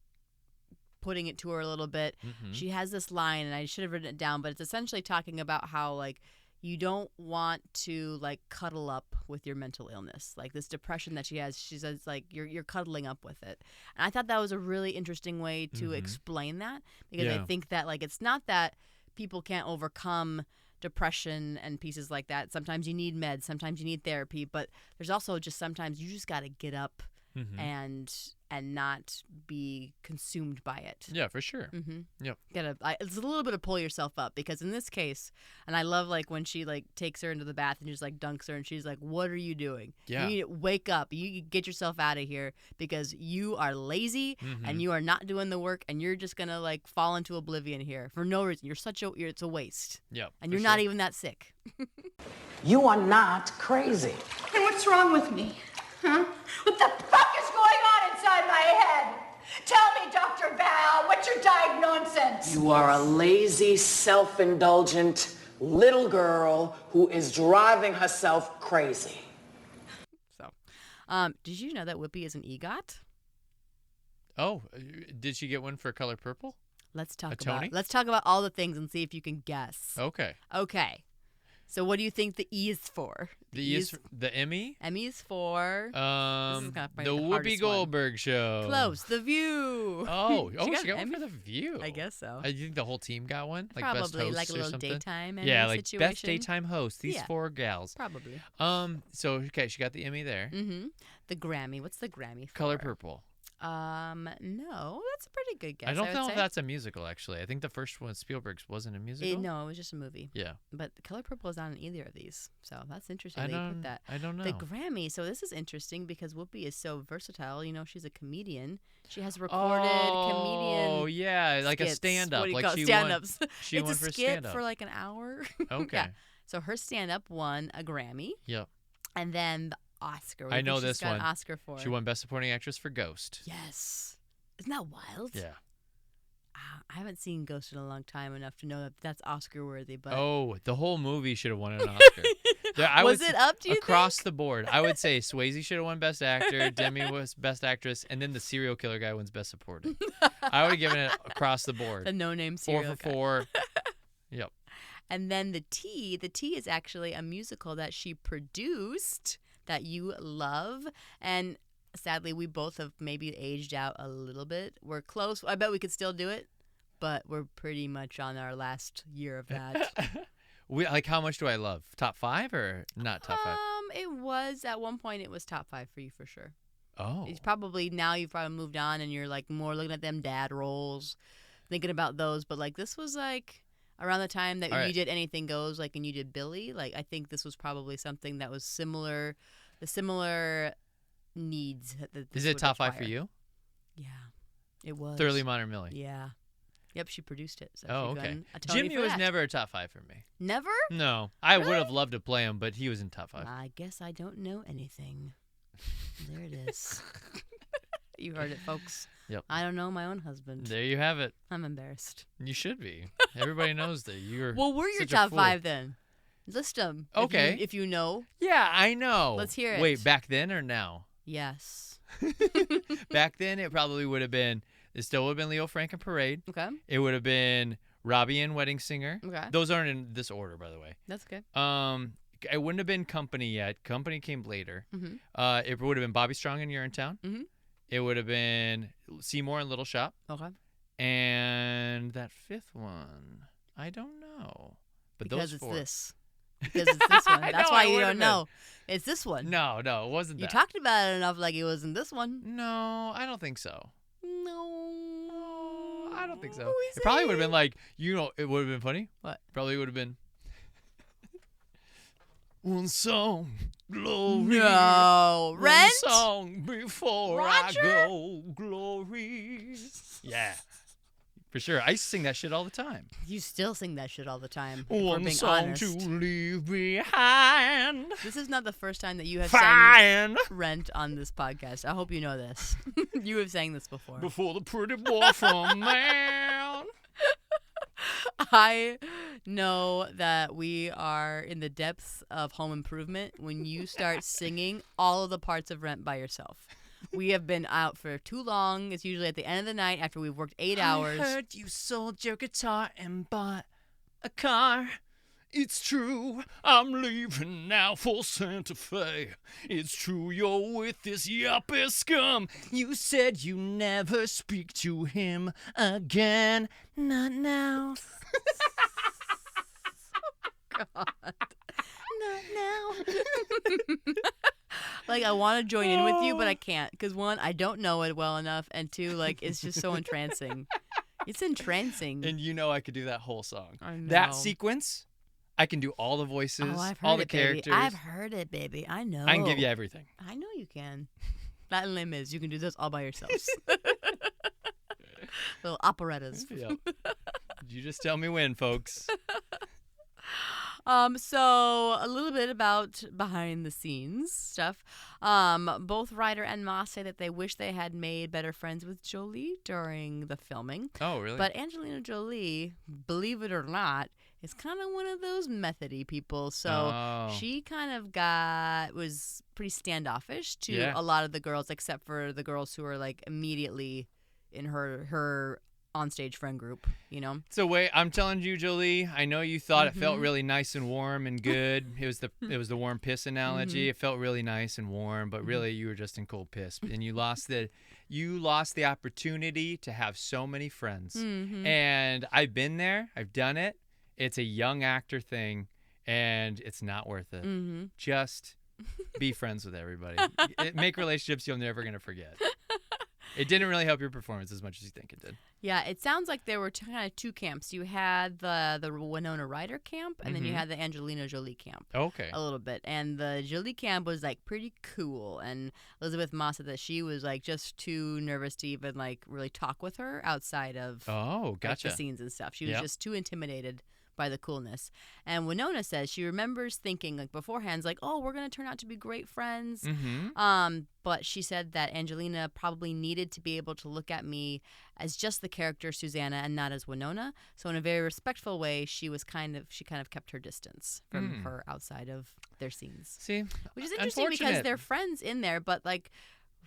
putting it to her a little bit, she has this line, and I should have written it down, but it's essentially talking about how like you don't want to like cuddle up with your mental illness, like this depression that she has. She says like you're cuddling up with it, and I thought that was a really interesting way to explain that, because I Yeah. think that like it's not that people can't overcome depression and pieces like that. Sometimes you need meds, sometimes you need therapy, but there's also just sometimes you just got to get up and not be consumed by it. Yeah, for sure. Yep. It's a little bit of pull yourself up, because in this case, and I love like when she like takes her into the bath and just like dunks her and she's like, what are you doing? Yeah. You need to wake up. You need to get yourself out of here because you are lazy and you are not doing the work, and you're just going to like fall into oblivion here for no reason. It's a waste. Yep. And for you're not sure. even that sick. You are not crazy. And what's wrong with me? Huh? What the fuck is going on inside my head? Tell me, Dr. Val, what's your diagnosis? You are a lazy, self-indulgent little girl who is driving herself crazy. So, did you know that Whoopi is an EGOT? Oh, did she get one for Color Purple? Let's talk Tony? Let's talk about all the things and see if you can guess. Okay. Okay. So what do you think the E is for? The E is the Emmy? Emmy is for The probably the Whoopi hardest one. Goldberg Show. Close. The View. Oh, She she got one an for The View. I guess so. You think the whole team got one? Like best Probably hosts like a or little something? daytime Emmy Yeah, like situation. best daytime host. These Yeah. 4 gals. Probably. So okay, she got the Emmy there. Mm-hmm. The Grammy. What's the Grammy for? Color Purple. No, that's a pretty good guess. I don't would know say. if that's a musical. Actually, I think the first one, Spielberg's, wasn't a musical. No, it was just a movie. Yeah. But Color Purple is not in either of these, so that's interesting. I That you don't. put that. I don't know. The Grammy. So this is interesting because Whoopi is so versatile. You know, she's a comedian. She has recorded comedian. Oh yeah, like a skits. stand-up. What do you like call it? she Stand-ups. won. She it's won a for skit stand-up. for like an hour. Okay. Yeah. So her stand-up won a Grammy, Yep. and then the Oscar. What do I you know think she's this got one. An Oscar for. She won Best Supporting Actress for Ghost. Yes. Isn't that wild? Yeah. I haven't seen Ghost in a long time enough to know that that's Oscar worthy. But Oh, the whole movie should have won an Oscar. Was it up, do you across think? the board? I would say Swayze should have won Best Actor, Demi was Best Actress, and then the serial killer guy wins Best Supporting. I would have given it across the board. the no-name 4 serial for guy. 4. Yep. And then the T is actually a musical that she produced that you love. And sadly, we both have maybe aged out a little bit. We're close. I bet we could still do it, but we're pretty much on our last year of that. Like, how much do I love? Top 5 or not top 5? It was at one point. It was top 5 for you for sure. Oh. It's probably now you've probably moved on and you're like more looking at them dad roles. thinking about those. But like this was like around the time that All you right. did Anything Goes, like, and you did Billy. Like I think this was probably something that was similar, the similar needs. That this Is it would top 5 for require. you? Yeah, it was. Thoroughly Modern Millie. Yeah. Yep, she produced it. So Oh, she okay. won a Tony Jimmy for was that. never a top 5 for me. Never? No, I would Really? have loved to play him, but he was in top 5. I guess I don't know anything. There it is. You heard it, folks. Yep. I don't know my own husband. There you have it. I'm embarrassed. You should be. Everybody knows that you're. Well, we're your such a top fool. 5 then. List them. Okay. If you know. Yeah, I know. Let's hear it. Wait, back then or now? Yes. Back then, it probably would have been. It still would have been Leo Frank and Parade. Okay. It would have been Robbie and Wedding Singer. Okay. Those aren't in this order, by the way. That's okay. It wouldn't have been Company yet. Company came later. Mm-hmm. It would have been Bobby Strong and Urinetown. Mm-hmm. It would have been Seymour and Little Shop. Okay. And that fifth one, I don't know. But Because those it's 4. this. Because it's this one. I That's know, why I you would've don't been. know. It's this one. No, it wasn't You that. talked about it enough like it was in this one. No, I don't think so. No. I don't think so. Who is It probably would have it? been like, it would have been funny. What? Probably would have been one song, glory. No. One Rent? song before Roger? I go, glory. Yeah, for sure. I used to sing that shit all the time. You still sing that shit all the time. If we're One being song honest. to leave behind. This is not the first time that you have sang Fine. Rent on this podcast. I hope you know this. You have sang this before. Before the pretty boy from man. I know that we are in the depths of Home Improvement when you start singing all of the parts of Rent by yourself. We have been out for too long. It's usually at the end of the night after we've worked 8 hours. I heard you sold your guitar and bought a car. It's true, I'm leaving now for Santa Fe. It's true, you're with this yuppie scum. You said you never speak to him again. Not now. God. Not now. Like, I want to join in with you, but I can't. Because, one, I don't know it well enough. And two, like, it's just so entrancing. It's entrancing. And you know I could do that whole song. I know. That sequence, I can do all the voices, Oh, I've heard all the it, baby. characters. I've heard it, baby. I know. I can give you everything. I know you can. That and Les Mis. You can do this all by yourselves. Little operettas. Yep. You just tell me when, folks. So a little bit about behind the scenes stuff. Both Ryder and Moss say that they wish they had made better friends with Jolie during the filming. Oh, really? But Angelina Jolie, believe it or not, is kind of one of those methody people. So she kind of was pretty standoffish to a lot of the girls, except for the girls who are like immediately in her onstage friend group, you know? So wait, I'm telling you, Jolie, I know you thought it felt really nice and warm and good. It was the warm piss analogy. It felt really nice and warm, but really you were just in cold piss. And you lost the opportunity to have so many friends. And I've been there. I've done it. It's a young actor thing, and it's not worth it. Just be friends with everybody. Make relationships you're never going to forget. It didn't really help your performance as much as you think it did. Yeah, it sounds like there were kind of two camps. You had the Winona Ryder camp, and then you had the Angelina Jolie camp. Okay. A little bit. And the Jolie camp was like pretty cool. And Elizabeth Moss said that she was like just too nervous to even like really talk with her outside of like, gotcha. the scenes and stuff. She was just too intimidated by the coolness. And Winona says she remembers thinking like beforehand, like, oh, we're going to turn out to be great friends. But she said that Angelina probably needed to be able to look at me as just the character Susanna and not as Winona. So in a very respectful way, she kind of kept her distance from her outside of their scenes. See, which is interesting because they're friends in there, but like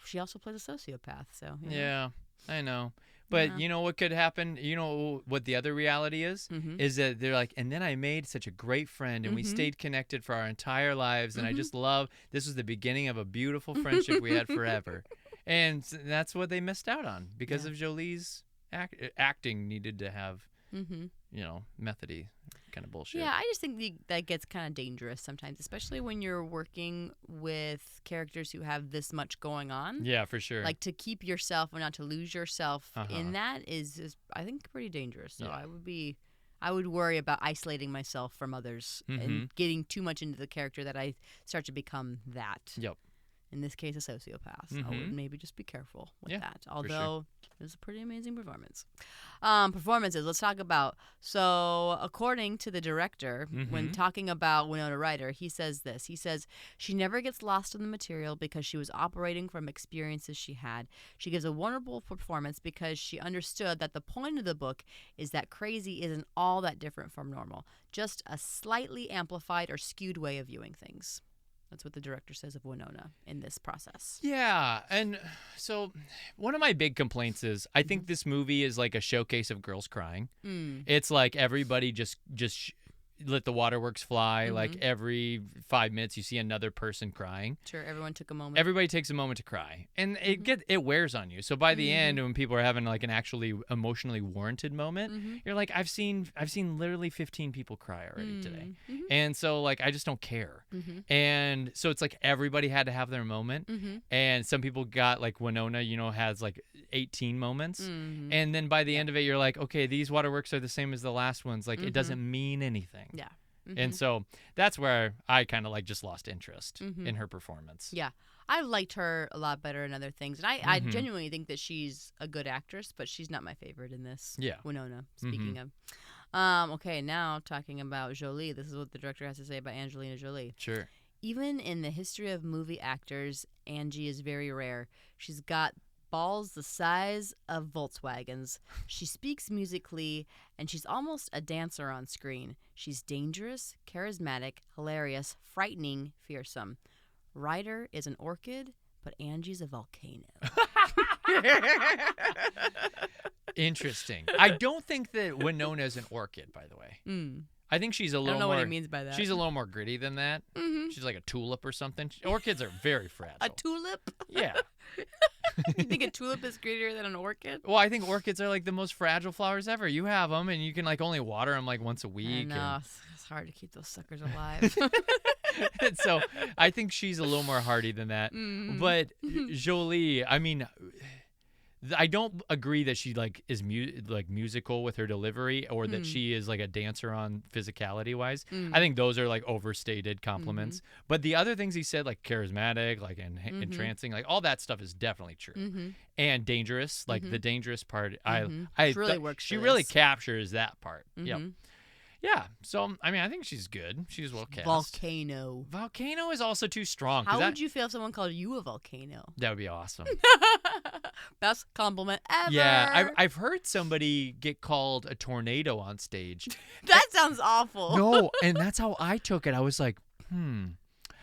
she also plays a sociopath. So you know. Yeah, I know. But you know what could happen? You know what the other reality is? Is that they're like, and then I made such a great friend, and we stayed connected for our entire lives, and I just this was the beginning of a beautiful friendship we had forever. And that's what they missed out on because of Jolie's acting needed to have, you know, methody kind of bullshit. Yeah, I just think that gets kind of dangerous sometimes, especially when you're working with characters who have this much going on. Yeah, for sure. Like, to keep yourself or not to lose yourself in that is I think pretty dangerous. So I would worry about isolating myself from others and getting too much into the character that I start to become that. Yep. In this case, a sociopath. I would maybe just be careful with that. Although it was a pretty amazing performance. Performances, let's talk about. So, according to the director, when talking about Winona Ryder, he says this. He says, she never gets lost in the material because she was operating from experiences she had. She gives a wonderful performance because she understood that the point of the book is that crazy isn't all that different from normal, just a slightly amplified or skewed way of viewing things. That's what the director says of Winona in this process. Yeah, and so one of my big complaints is I think this movie is like a showcase of girls crying. It's like everybody just let the waterworks fly. Like every 5 minutes you see another person crying. Sure, everyone took a moment. Everybody takes a moment to cry, and it wears on you. So by the end, when people are having like an actually emotionally warranted moment, you're like, I've seen literally 15 people cry already today, and so like I just don't care. And so it's like everybody had to have their moment, and some people got like Winona, has like 18 moments, and then by the end of it, you're like, okay, these waterworks are the same as the last ones. Like it doesn't mean anything. Yeah. And so that's where I kind of like just lost interest in her performance. Yeah. I liked her a lot better in other things. And I genuinely think that she's a good actress, but she's not my favorite in this. Yeah. Winona, speaking of. Okay, now talking about Jolie. This is what the director has to say about Angelina Jolie. Sure. Even in the history of movie actors, Angie is very rare. She's got balls the size of Volkswagens. She speaks musically, and she's almost a dancer on screen. She's dangerous, charismatic, hilarious, frightening, fearsome. Ryder is an orchid, but Angie's a volcano. Interesting. I don't think that Winona's an orchid, by the way. I think she's a little more... I don't know what he means by that. She's a little more gritty than that. She's like a tulip or something. Orchids are very fragile. A tulip? Yeah. You think a tulip is grittier than an orchid? Well, I think orchids are like the most fragile flowers ever. You have them, and you can like only water them like once a week. I know. It's hard to keep those suckers alive. And so I think she's a little more hardy than that. But Jolie, I mean... I don't agree that she like is musical with her delivery, or that she is like a dancer on physicality wise. I think those are like overstated compliments. But the other things he said, like charismatic, like entrancing, like all that stuff is definitely true. And dangerous, like the dangerous part, really works. She really captures that part. Yep. Yeah, so I mean, I think she's good. She's well cast. Volcano. Volcano is also too strong. How would you feel if someone called you a volcano? That would be awesome. Best compliment ever. Yeah, I've heard somebody get called a tornado on stage. That sounds awful. No, and that's how I took it. I was like,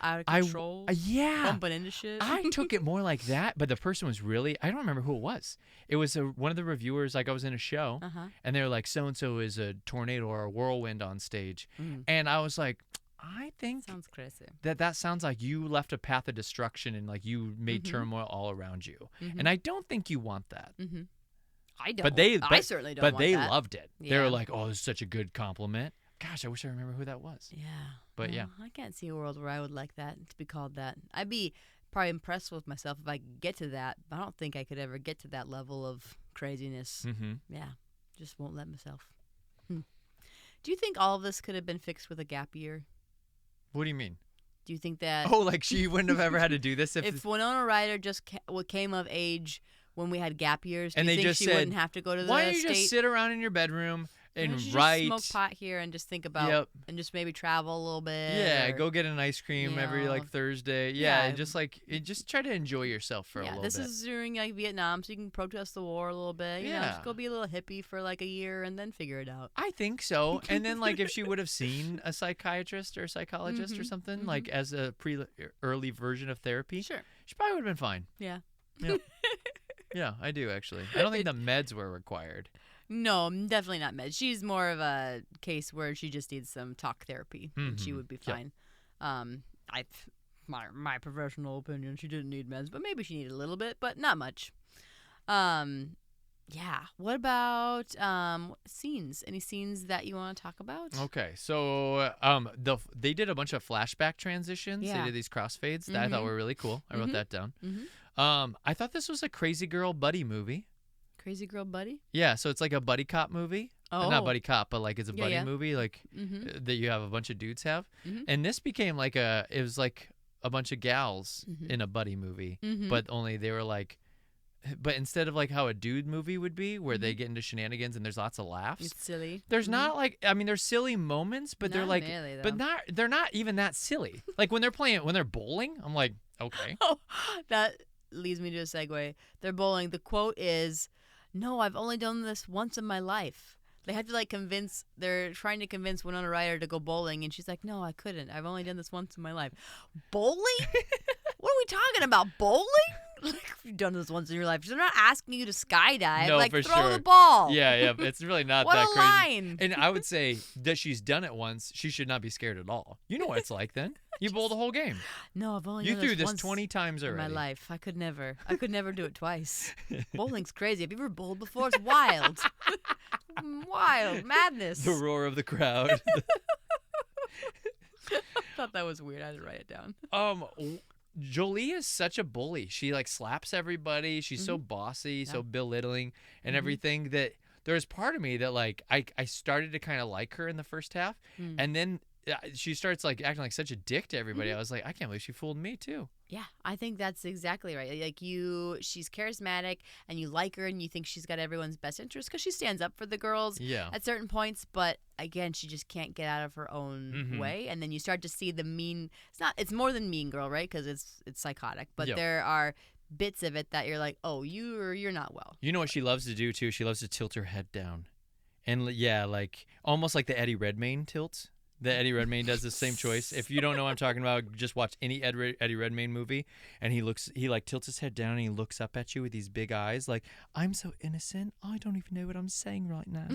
out of control. Yeah. Bumping into shit. I took it more like that, but the person was really, I don't remember who it was. It was one of the reviewers, like I was in a show, and they were like, so-and-so is a tornado or a whirlwind on stage. And I was like, I think sounds crazy. That sounds like you left a path of destruction and like you made turmoil all around you. And I don't think you want that. I don't. I certainly don't want But they that. loved it. Yeah. They were like, oh, this is such a good compliment. Gosh, I wish I remember who that was. Yeah. But yeah. I can't see a world where I would like that, to be called that. I'd be probably impressed with myself if I could get to that, but I don't think I could ever get to that level of craziness. Yeah. Just won't let myself. Do you think all of this could have been fixed with a gap year? What do you mean? Do you think that... Oh, like she wouldn't have ever had to do this? If Winona Ryder just came of age when we had gap years, do and you they think just she said, wouldn't have to go to the why don't you state? just sit around in your bedroom and Just write? smoke pot here and just think about and just maybe travel a little bit. Yeah, go get an ice cream every like Thursday. Yeah, just try to enjoy yourself for a little bit. Yeah, this is during like Vietnam, so you can protest the war a little bit. You know, just go be a little hippie for like a year and then figure it out. I think so. And then like if she would have seen a psychiatrist or a psychologist or something like as a early version of therapy, sure, she probably would have been fine. Yeah. Yep. Yeah, I do actually. I don't think the meds were required. No, definitely not meds. She's more of a case where she just needs some talk therapy, and she would be fine. Yep. My professional opinion, she didn't need meds, but maybe she needed a little bit, but not much. Yeah. What about scenes? Any scenes that you want to talk about? Okay, so they did a bunch of flashback transitions. Yeah. They did these crossfades that I thought were really cool. I wrote that down. I thought this was a crazy girl buddy movie. Crazy Girl Buddy? Yeah, so it's like a buddy cop movie. Oh. Not buddy cop, but like it's a buddy yeah. movie, like that you have a bunch of dudes have. And this became like it was like a bunch of gals in a buddy movie, but only they were like. But instead of like how a dude movie would be, where they get into shenanigans and there's lots of laughs, It's silly. there's not like there's silly moments, but they're Not like, really, though. but they're not even that silly. Like when they're bowling, I'm like, okay, Oh, that leads me to a segue. They're bowling. The quote is, "No, I've only done this once in my life." They had to like they're trying to convince Winona Ryder to go bowling, and she's like, "No, I couldn't. I've only done this once in my life." Bowling? What are we talking about? Bowling? Like, you've done this once in your life. They're not asking you to skydive. No, like, for throw sure. the ball. yeah, it's really not What that a crazy. line. And I would say that she's done it once. She should not be scared at all. You know what it's like then. You bowl the whole game. No, I've only You done threw this once 20 times in already. my life. I could never do it twice. Bowling's crazy. Have you ever bowled before? It's wild. Wild. Madness. The roar of the crowd. I thought that was weird. I had to write it down. Jolie is such a bully. She like slaps everybody. She's so bossy, so belittling and everything that there's part of me that like I started to kind of like her in the first half, and then she starts like acting like such a dick to everybody. I was like, I can't believe she fooled me too. Yeah, I think that's exactly right. Like she's charismatic and you like her and you think she's got everyone's best interest because she stands up for the girls at certain points. But again, she just can't get out of her own way. And then you start to see the mean. It's more than Mean Girl, right? Because it's psychotic. But there are bits of it that you're like, oh, you're not well. You know what she loves to do too? She loves to tilt her head down, and like almost like the Eddie Redmayne tilts. That Eddie Redmayne does the same choice. If you don't know what I'm talking about, just watch any Eddie Redmayne movie, and he like tilts his head down and he looks up at you with these big eyes, like I'm so innocent. I don't even know what I'm saying right now.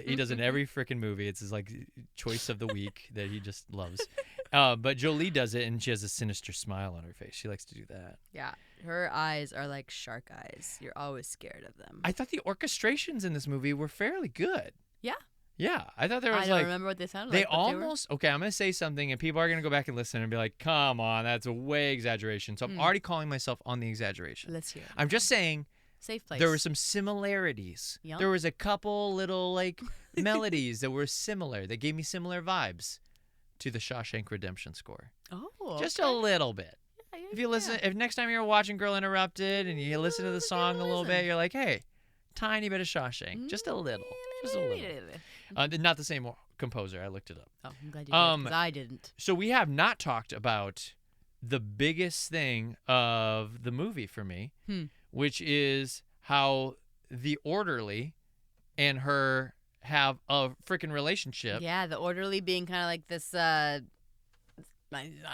He does it in every freaking movie. It's his like choice of the week that he just loves. But Jolie does it, and she has a sinister smile on her face. She likes to do that. Yeah, her eyes are like shark eyes. You're always scared of them. I thought the orchestrations in this movie were fairly good. Yeah. Yeah, I thought there was I don't remember what they sounded like. Okay, I'm going to say something, and people are going to go back and listen and be like, come on, that's a way exaggeration. So I'm already calling myself on the exaggeration. Let's hear it. I'm just saying Safe place. there were some similarities. Yep. There was a couple little like melodies that were similar, that gave me similar vibes to the Shawshank Redemption score. Oh, Just a little bit. Yeah, If you listen, if next time you're watching Girl Interrupted and you listen to the song a little bit, you're like, hey, tiny bit of Shawshank. Just a little. Just a little. Not the same composer. I looked it up. Oh, I'm glad you did, 'cause I didn't. So we have not talked about the biggest thing of the movie for me, which is how the orderly and her have a freaking relationship. Yeah, the orderly being kind of like this, not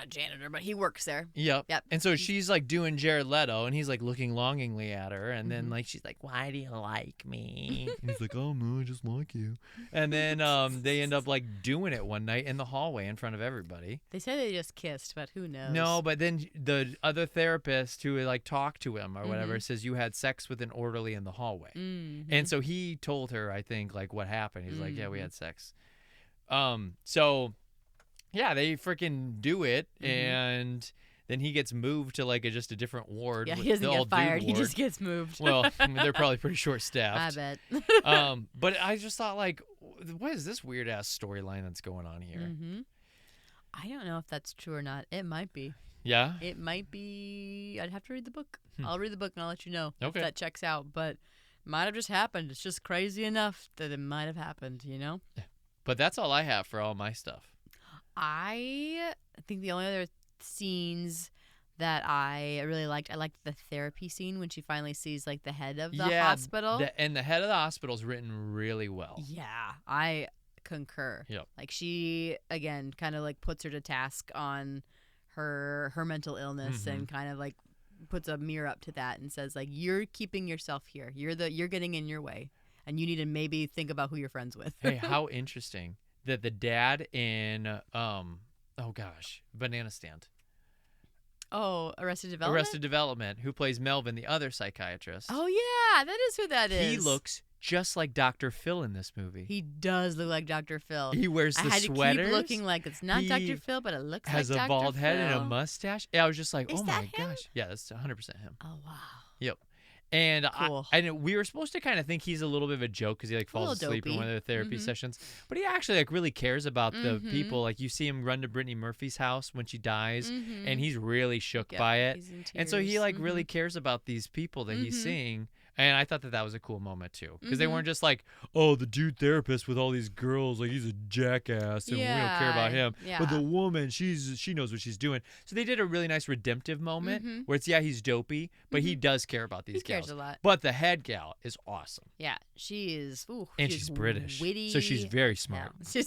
a janitor, but he works there. Yep. And so she's like doing Jared Leto, and he's like looking longingly at her, and then like she's like, "Why do you like me?" And he's like, "Oh no, I just like you." And then they end up like doing it one night in the hallway in front of everybody. They say they just kissed, but who knows? No, but then the other therapist who like talked to him or whatever says you had sex with an orderly in the hallway, and so he told her, I think, like what happened. He's like, "Yeah, we had sex." So. Yeah, they freaking do it, and then he gets moved to like just a different ward. Yeah, he doesn't get fired. He just gets moved. Well, I mean, they're probably pretty short-staffed. I bet. But I just thought, like, what is this weird-ass storyline that's going on here? I don't know if that's true or not. It might be. Yeah? It might be. I'd have to read the book. I'll read the book, and I'll let you know if Okay. that checks out. But it might have just happened. It's just crazy enough that it might have happened, you know? But that's all I have for all my stuff. I think the only other scenes that I really liked, I liked the therapy scene when she finally sees like the head of the hospital. And the head of the hospital is written really well. Yeah, I concur. Yep. Like she, again, kind of like puts her to task on her mental illness and kind of like puts a mirror up to that and says like, you're keeping yourself here. You're getting in your way, and you need to maybe think about who you're friends with. Hey, how interesting that the dad in Banana Stand. Oh, Arrested Development? Arrested Development, who plays Melvin, the other psychiatrist. Oh, yeah. That is who that is. He looks just like Dr. Phil in this movie. He does look like Dr. Phil. He wears the I had sweaters. to keep looking like it's not Dr. Phil, but it looks like Dr. Phil. Has a bald head and a mustache. Yeah, I was just like, Is oh that my him? gosh. Yeah, that's 100% him. Oh, wow. Yep. And Cool. we were supposed to kind of think he's a little bit of a joke because he like falls asleep in dopey. one of their therapy sessions, but he actually like really cares about the people. Like you see him run to Brittany Murphy's house when she dies, and he's really shook by it. He's in And so he tears. like really cares about these people that he's seeing. And I thought that was a cool moment too, because they weren't just like, oh, the dude therapist with all these girls, like he's a jackass, and we don't care about him. Yeah. But the woman, she knows what she's doing. So they did a really nice redemptive moment where it's he's dopey, but he does care about these gals. Cares a lot. But the head gal is awesome, Yeah, she is. Ooh, and she's British, witty. so she's very smart. Yeah.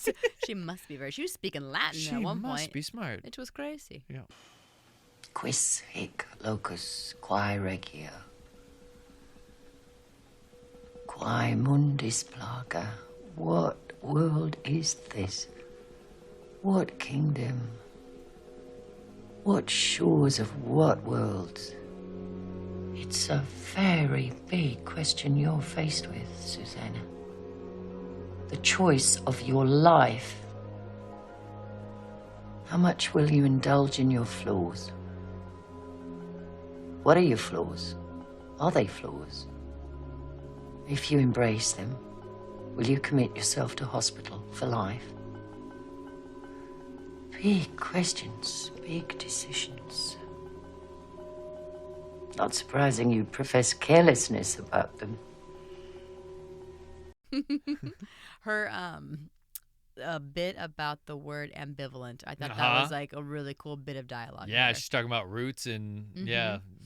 She must be very. She was speaking Latin at one must point. be smart. It was crazy. Yeah. Quis hic locus quae regia, quae mundis plaga. What world is this? What kingdom? What shores of what worlds? It's a very big question you're faced with, Susanna. The choice of your life. How much will you indulge in your flaws? What are your flaws? Are they flaws? If you embrace them, will you commit yourself to hospital for life? Big questions, big decisions. Not surprising you profess carelessness about them. Her a bit about the word ambivalent. I thought that was like a really cool bit of dialogue. Yeah, there. she's talking about roots and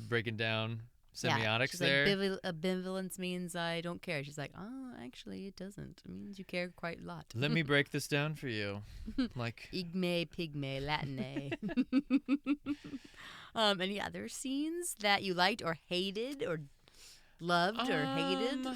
breaking down semiotics she's there. Like, ambivalence means I don't care. She's like, oh, actually, it doesn't. It means you care quite a lot. Let me break this down for you. Like Igme, pygme, Latine. Any other scenes that you liked or hated or loved or hated?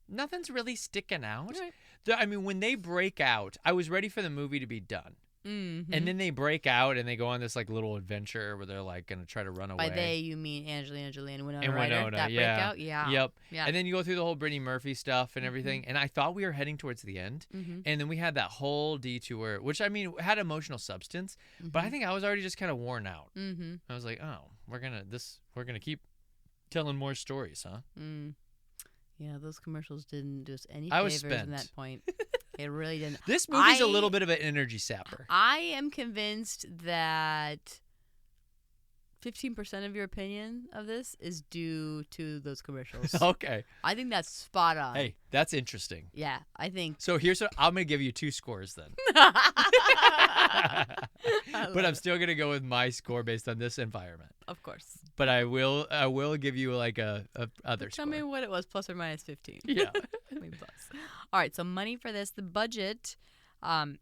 Nothing's really sticking out. Right. I mean, when they break out, I was ready for the movie to be done. And then they break out and they go on this like little adventure where they're like going to try to run away. By they, you mean Angelina Jolie and Winona And Ryder? Winona, That breakout? Yeah. Yep. Yeah. And then you go through the whole Brittany Murphy stuff and everything. And I thought we were heading towards the end. And then we had that whole detour, which I mean had emotional substance, but I think I was already just kind of worn out. I was like, oh, we're gonna keep telling more stories, huh? Yeah, those commercials didn't do us any I was favors spent. in that point. It really didn't. This movie's a little bit of an energy sapper. I am convinced that 15% of your opinion of this is due to those commercials. Okay. I think that's spot on. Hey, that's interesting. Yeah, I think. So here's what I'm gonna give you 2 scores then. But I'm still gonna go with my score based on this environment. Of course. But I will give you like a other Tell score. me what it was, plus or minus 15. Yeah. Maybe plus. All right, so money for this. The budget,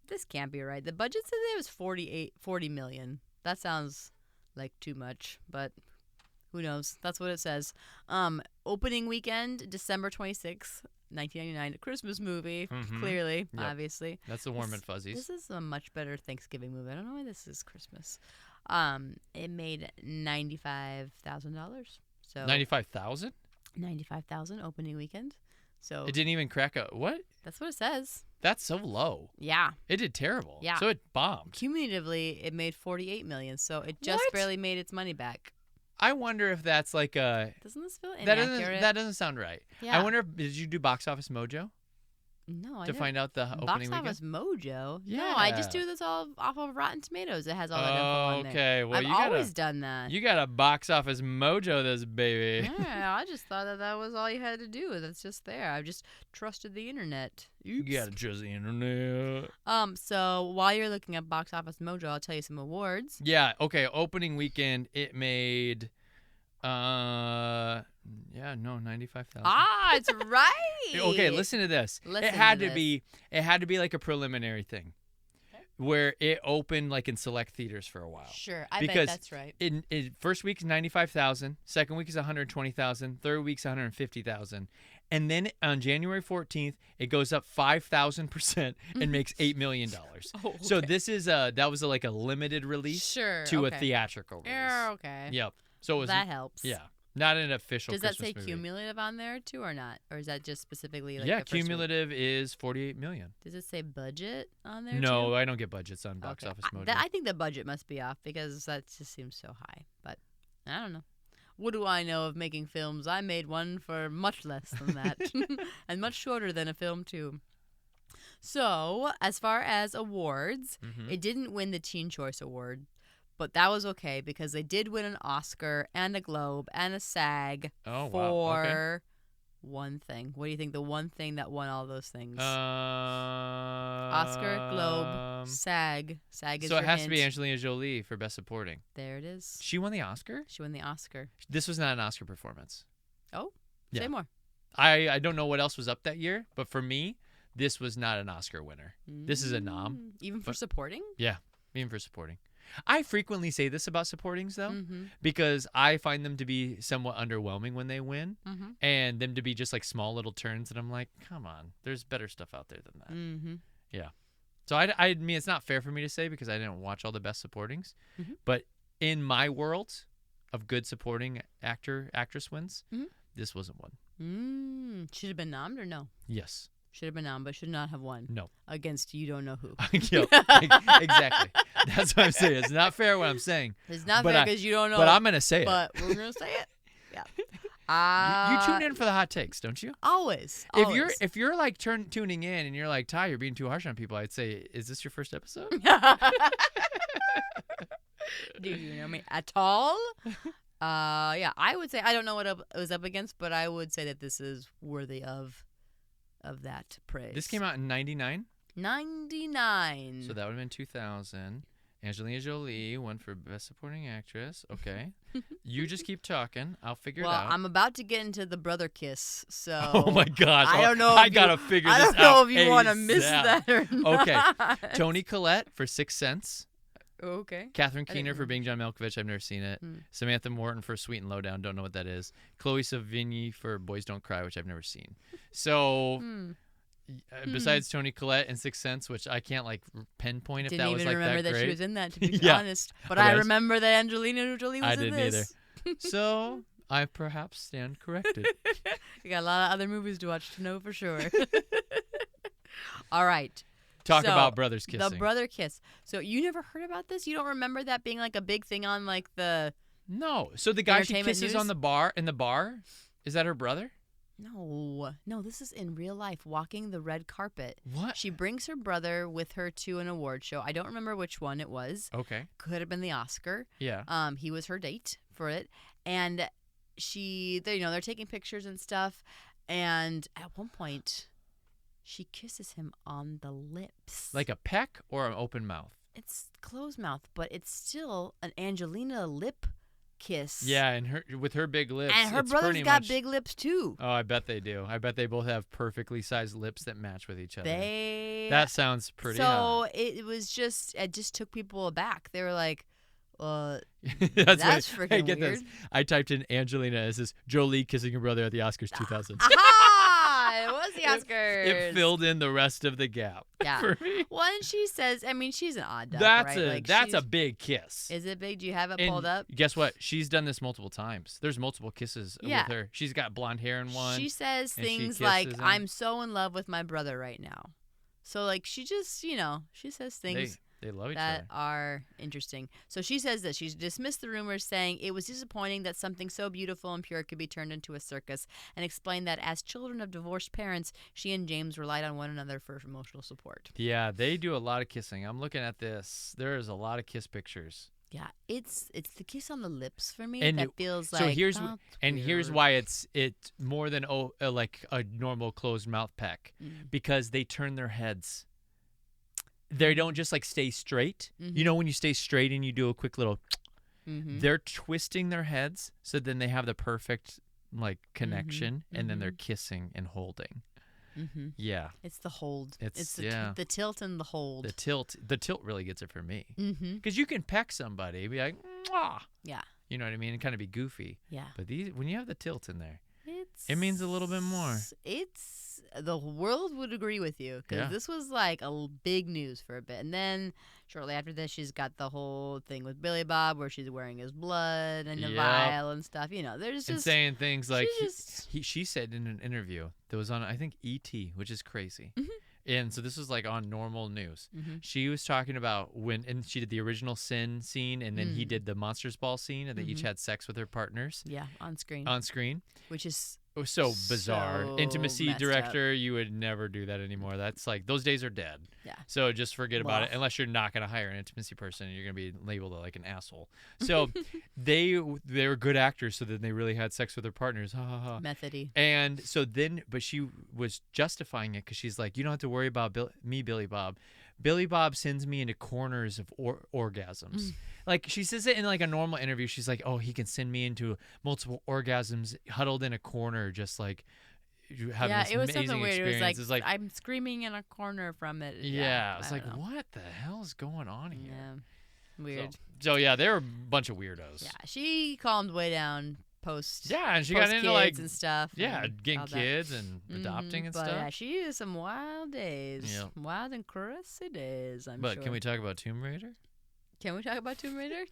this can't be right. The budget said it was $40 million. That sounds like too much, but who knows? That's what it says. Opening weekend, December 26th, 1999. A Christmas movie, clearly, Yep. obviously. That's the warm and fuzzies. This is a much better Thanksgiving movie. I don't know why this is Christmas. It made $95,000. So 95,000? $95,000 opening weekend. So It didn't even crack a what? that's what it says. That's so low. Yeah. It did terrible. Yeah. So it bombed. Cumulatively, it made $48 million. So it just What? barely made its money back. I wonder if that's like a Doesn't this feel that inaccurate? that doesn't sound right. Yeah. I wonder if did you do Box Office Mojo No, I to never- find out the Box opening Office weekend? Mojo. No, I just Yeah. do this all off of Rotten Tomatoes. It has all that info on there. Okay, well I've you gotta always done that. you got a Box Office Mojo this baby. Yeah, I just thought that was all you had to do. That's just there. I've just trusted the internet. You gotta trust the internet. So while you're looking at Box Office Mojo, I'll tell you some awards. Yeah, okay, opening weekend it made 95,000. Ah, it's right. Okay, listen to this. Listen it had to to be like a preliminary thing. where it opened like in select theaters for a while. Sure, I because bet that's right. In first week is 95,000, second week is 120,000, third week's 150,000, and then on January 14th it goes up 5,000% and makes $8 million. Oh, okay. So this is that was like a limited release to a theatrical release. Yeah, okay. Yep. So it was, that helps. Yeah. Not an official Does Christmas that say movie. cumulative on there too or not? Or is that just specifically like Yeah, the first cumulative is 48 million. Does it say budget on there No, too? I don't get budgets on Box Office Mojo. I think the budget must be off because that just seems so high. But I don't know. What do I know of making films? I made one for much less than that and much shorter than a film too. So as far as awards, it didn't win the Teen Choice Award. But that was okay because they did win an Oscar and a Globe and a SAG for one thing. What do you think? The one thing that won all those things? Oscar, Globe, SAG. SAG is so your it has hint. to be Angelina Jolie for Best Supporting. There it is. She won the Oscar? She won the Oscar. This was not an Oscar performance. Oh, Yeah. say more. I don't know what else was up that year, but for me, this was not an Oscar winner. This is a nom. Even for supporting? Yeah, even for supporting. I frequently say this about supportings, though, because I find them to be somewhat underwhelming when they win, and them to be just like small little turns. And I'm like, come on, there's better stuff out there than that. Yeah. So I mean, it's not fair for me to say because I didn't watch all the best supportings, but in my world of good supporting actress wins, this wasn't one. Should have been nommed or no? Yes. Should have been nommed, but should not have won. No. Against you don't know who. Yep, exactly. That's what I'm saying. It's not fair what I'm saying. It's not fair because you don't know. But I'm going to say it. But we're going to say it. Yeah. You tune in for the hot takes, don't you? Always. If you're like tuning in and you're like, Ty, you're being too harsh on people, I'd say, is this your first episode? Do you know me at all? Yeah, I would say I don't know what it was up against, but I would say that this is worthy of that praise. This came out in 99? 99. So that would have been 2000. Angelina Jolie won for Best Supporting Actress. Okay. You just keep talking. I'll figure it out. Well, I'm about to get into the brother kiss, so. Oh my gosh. I don't know. I got to figure this out. I don't know if you want to miss that or not. Okay. Toni Collette for 6 Cents. Okay. Catherine Keener for Being John Malkovich. I've never seen it. Samantha Morton for Sweet and Lowdown. Don't know what that is. Chloe Sevigny for Boys Don't Cry, which I've never seen. So, besides Toni Collette and 6 Cents, which I can't like pinpoint if that was like that great. Didn't even remember that she was in that, to be honest. But I remember that Angelina Jolie was in this. I didn't either. So, I perhaps stand corrected. You got a lot of other movies to watch to know for sure. All right. Talk about brothers kissing. The brother kiss. So you never heard about this? You don't remember that being like a big thing on like the No. So the guy she kisses news? on the bar is that her brother? No, this is in real life, walking the red carpet. What? She brings her brother with her to an award show. I don't remember which one it was. Okay. Could have been the Oscar. Yeah. He was her date for it, and they're taking pictures and stuff, and at one point, she kisses him on the lips. Like a peck or an open mouth? It's closed mouth, but it's still an Angelina lip kiss. Yeah, and with her big lips. And her brother's got big lips too. Oh, I bet they do. I bet they both have perfectly sized lips that match with each other. That sounds pretty So hot. it just took people aback. They were like, that's freaking get weird. This. I typed in Angelina. It says Jolie kissing her brother at the Oscars 2000. Aha! It was the Oscars. It filled in the rest of the gap. Yeah. For me. Well, and she says, I mean, she's an odd duck, That's right? that's a big kiss. Is it big? Do you have it And pulled up? Guess what? She's done this multiple times. There's multiple kisses with her. She's got blonde hair in one. She says and things she like, kisses him. I'm so in love with my brother right now. So, like, she just, she says things They love each that other. are interesting. So she says that she's dismissed the rumors, saying it was disappointing that something so beautiful and pure could be turned into a circus, and explained that as children of divorced parents, she and James relied on one another for emotional support. Yeah, they do a lot of kissing. I'm looking at this. There is a lot of kiss pictures. Yeah, it's the kiss on the lips for me And that feels so like. here's weird. here's why it's more than like a normal closed mouth peck, because they turn their heads. They don't just like stay straight. You know when you stay straight and you do a quick little. They're twisting their heads so then they have the perfect like connection, and then they're kissing and holding. Mm-hmm. Yeah. It's the hold. It's the tilt and the hold. The tilt really gets it for me. Mm-hmm. Because you can peck somebody, be like, mwah. Yeah. You know what I mean? And kind of be goofy. Yeah. But when you have the tilt in there, it means a little bit more. The world would agree with you because this was like a big news for a bit. And then shortly after this, she's got the whole thing with Billy Bob where she's wearing his blood and a vial and stuff. You know, there's just saying things like she said in an interview that was on, I think, E.T., which is crazy. Mm-hmm. And so this was like on normal news. Mm-hmm. She was talking about and she did the original Sin scene, and then he did the Monsters Ball scene, and they each had sex with their partners. Yeah, on screen. Which is so bizarre. So Intimacy director, you would never do that anymore. That's like, those days are dead. Yeah. So just forget about it, unless you're not going to hire an intimacy person and you're going to be labeled like an asshole. So they were good actors, so then they really had sex with their partners. Ha ha ha. Methody. And so then, but she was justifying it because she's like, you don't have to worry about me, Billy Bob. Billy Bob sends me into corners of orgasms. Like, she says it in like a normal interview. She's like, oh, he can send me into multiple orgasms huddled in a corner, just like having this it was amazing something weird. experience. It was like, I'm screaming in a corner from it. Yeah, it's like, what the hell is going on here? Yeah, weird. So yeah, they were a bunch of weirdos. Yeah, she calmed way down post. Yeah, and she got into like and stuff. Yeah, and getting kids and adopting and but stuff. Yeah, she is some wild days. Yeah. Wild and crazy days. But can we talk about Tomb Raider? Can we talk about Tomb Raider?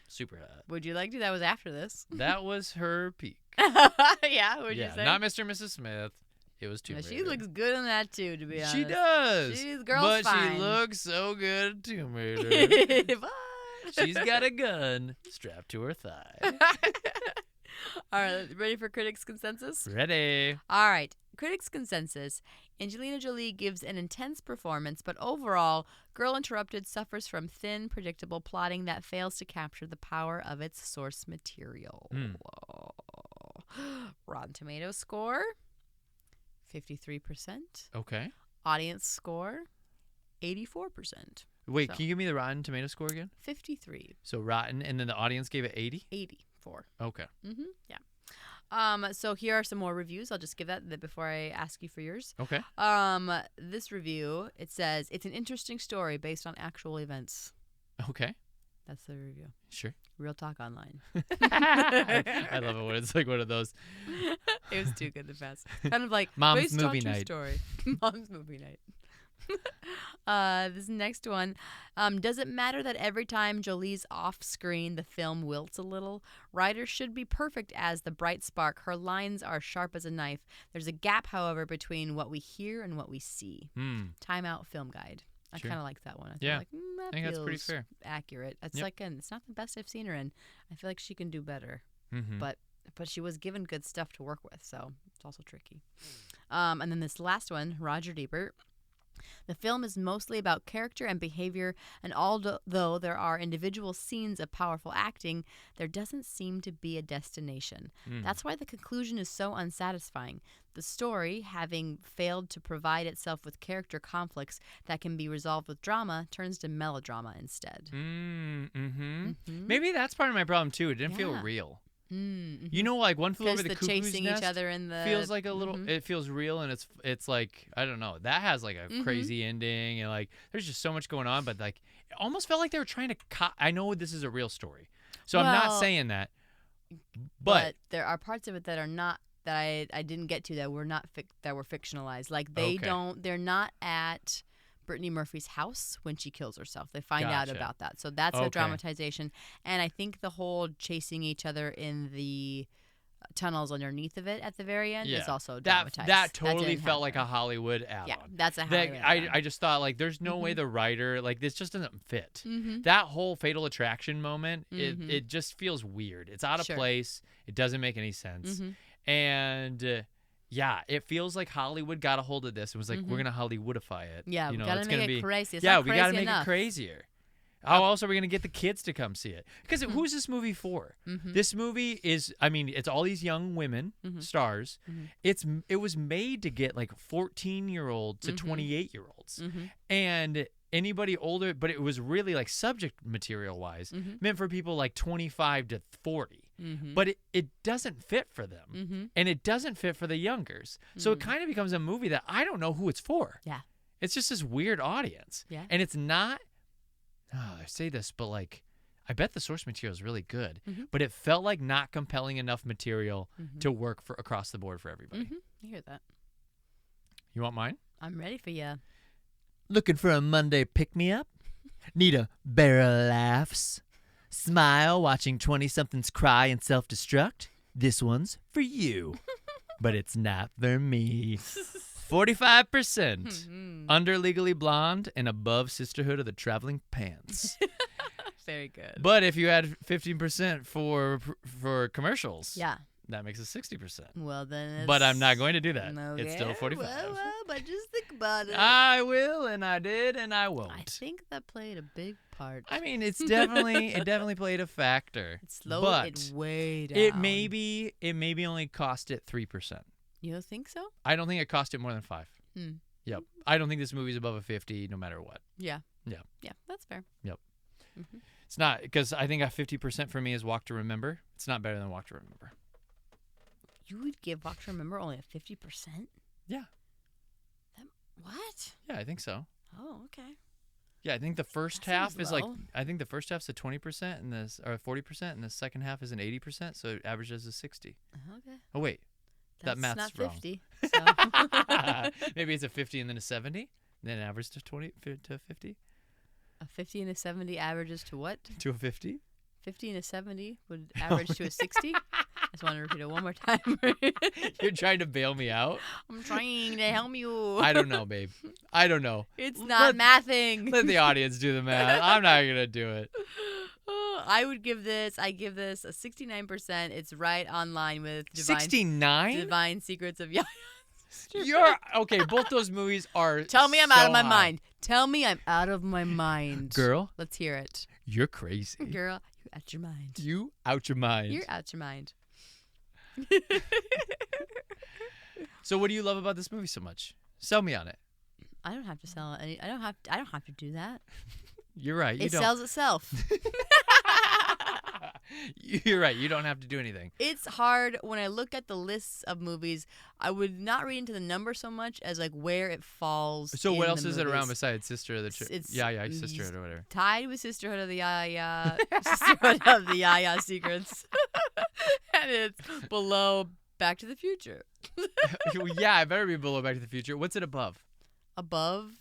Super hot. Would you like to? That was after this. That was her peak. Yeah, would you say? Not Mr. and Mrs. Smith. It was Tomb Raider. She looks good in that too, to be honest. She does. She's girl's but fine. She looks so good at Tomb Raider. She's got a gun strapped to her thigh. All right, ready for critics' consensus? Ready. All right, critics' consensus. Angelina Jolie gives an intense performance, but overall, Girl Interrupted suffers from thin, predictable plotting that fails to capture the power of its source material. Rotten Tomatoes score, 53%. Okay. Audience score, 84%. Wait, can you give me the Rotten Tomato score again? 53. So Rotten, and then the audience gave it 80? 84. Okay. Mm-hmm. Yeah. So here are some more reviews. I'll just give that before I ask you for yours. Okay. This review, it says, it's an interesting story based on actual events. Okay. That's the review. Sure. Real Talk Online. I love it when it's like one of those. It was too good to pass. Kind of like Mom's based movie on true night. Story. Mom's movie night. This next one. Does it matter that every time Jolie's off screen, the film wilts a little? Ryder should be perfect as the bright spark. Her lines are sharp as a knife. There's a gap, however, between what we hear and what we see. Time Out Film Guide. I kind of like that one. I feel like that I think that's pretty feels fair. accurate. It's like, it's not the best I've seen her in. I feel like she can do better. Mm-hmm. But she was given good stuff to work with, so it's also tricky. And then this last one, Roger Ebert. The film is mostly about character and behavior, and although there are individual scenes of powerful acting, there doesn't seem to be a destination. That's why the conclusion is so unsatisfying. The story, having failed to provide itself with character conflicts that can be resolved with drama, turns to melodrama instead. Maybe that's part of my problem, too. It didn't feel real. You know, like One Flew Over the Cuckoo's chasing Nest each other in the feels like a little. It feels real, and it's like, I don't know. That has like a crazy ending, and like there's just so much going on. But like, it almost felt like they were trying to. I know this is a real story, so I'm not saying that. But there are parts of it that are not that I didn't get to that were not that were fictionalized. Like they're not at Brittany Murphy's house when she kills herself. They find out about that. So that's a dramatization. And I think the whole chasing each other in the tunnels underneath of it at the very end is also dramatized. That totally felt like a Hollywood add-on. Yeah, that's a Hollywood add-on. I just thought, like, there's no way the writer, like, this just doesn't fit. That whole Fatal Attraction moment, it just feels weird. It's out of place. It doesn't make any sense. And... yeah, it feels like Hollywood got a hold of this and was like, we're going to Hollywoodify it. Yeah, we got to make it crazy. Yeah, we got to make it crazier. How else are we going to get the kids to come see it? Because who's this movie for? This movie is, I mean, it's all these young women, stars. It was made to get like 14-year-old to 28-year-olds. And anybody older, but it was really like subject material-wise, meant for people like 25 to 40. but it doesn't fit for them. And it doesn't fit for the youngers. So it kind of becomes a movie that I don't know who it's for. Yeah. It's just this weird audience. Yeah. And it's not, I say this, but like, I bet the source material is really good, but it felt like not compelling enough material to work for across the board for everybody. I hear that. You want mine? I'm ready for you. Looking for a Monday pick-me-up? Need a barrel of laughs? Smile watching 20-somethings cry and self-destruct? This one's for you. But it's not for me. 45% under Legally Blonde and above Sisterhood of the Traveling Pants. Very good. But if you add 15% for commercials, that makes it 60%. Well, then But I'm not going to do that. Okay. It's still 45. Well, but just think about it. I will, and I did, and I won't. I think that played a big part. I mean, it definitely played a factor. It slowed but it way down. It maybe only cost it 3%. You don't think so? I don't think it cost it more than 5. Yep. I don't think this movie's above a 50 no matter what. Yeah. Yeah. Yeah, that's fair. Yep. It's not, because I think a 50% for me is Walk to Remember. It's not better than Walk to Remember. You would give Walk to Remember only a 50%? Yeah. What? Yeah, I think so. Oh, okay. Yeah, I think the first That half seems is like, low. I think the first half's a 20% and this, or 40%, and the second half is an 80%, so it averages a 60. Okay. Oh, wait. That's That math's not wrong. 50. So. Maybe it's a 50 and then a 70, and then average to 50? A 50 and a 70 averages to what? To a 50? 50 and a 70 would average to a 60? I just want to repeat it one more time. You're trying to bail me out? I'm trying to help you. I don't know, babe. I don't know. It's not mathing. Let the audience do the math. I'm not going to do it. I give this a 69%. It's right on line with 69? Divine Secrets of Yaya. You're okay. Both those movies are. Tell me I'm so out of my high. mind. Tell me I'm out of my mind. Girl. Let's hear it. You're crazy. Girl, you out your mind. You out your mind. You're out your mind. So what do you love about this movie so much? Sell me on it. I don't have to sell any. I don't have to do that. You're right. You It don't. sells itself. You're right. You don't have to do anything. It's hard when I look at the lists of movies. I would not read into the number so much as like where it falls. So what in else the is it around movies. besides Sister of the Yaya Sisterhood or whatever? Tied with Sisterhood of the Yaya, Sisterhood of the Yaya Secrets, and it's below Back to the Future. Yeah, it better be below Back to the Future. What's it above? Above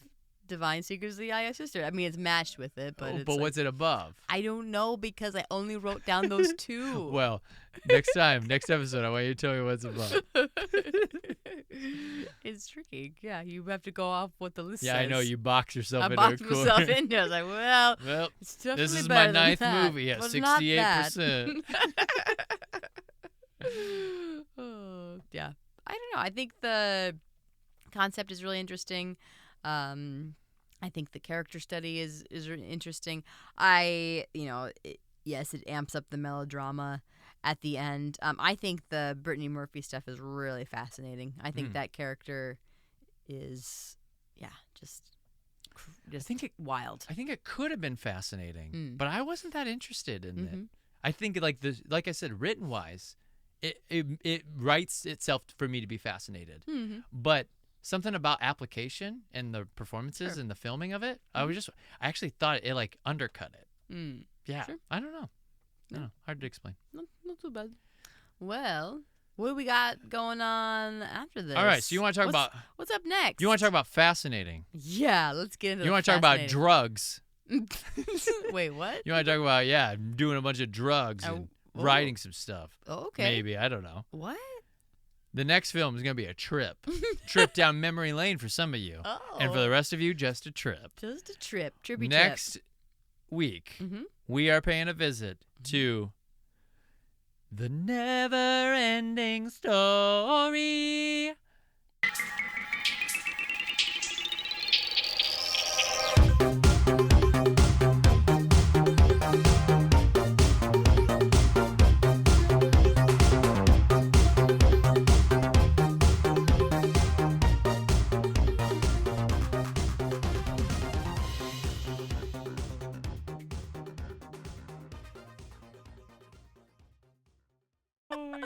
Divine Secrets of the Yaya Sister. I mean, it's matched with it, but it's what's it above? I don't know because I only wrote down those two. Well, next episode, I want you to tell me what's above. It's tricky. Yeah, you have to go off what the list says. Yeah, I know. You box yourself I into boxed a corner. myself into it. I was like, well, it's definitely this is better my than ninth that, movie at but not 68%. Oh, yeah. I don't know. I think the concept is really interesting. I think the character study is really interesting. Yes, it amps up the melodrama at the end. I think the Brittany Murphy stuff is really fascinating. I think that character is, just I think wild. I think it could have been fascinating, but I wasn't that interested in it. I think like I said, written wise, it writes itself for me to be fascinated. But something about application and the performances and the filming of it, I actually thought it like undercut it. Yeah, Sure. I don't know. Hard to explain. Not too bad. Well, what do we got going on after this? All right, so you want to talk about what's up next? You want to talk about fascinating? Yeah, let's get into. You want to talk about drugs? Wait, what? You want to talk about doing a bunch of drugs and writing some stuff? Oh, okay. Maybe, I don't know. What? The next film is going to be a trip down memory lane for some of you, and for the rest of you, just a trip. Just a trip, trippy Next week, we are paying a visit to the never-ending story.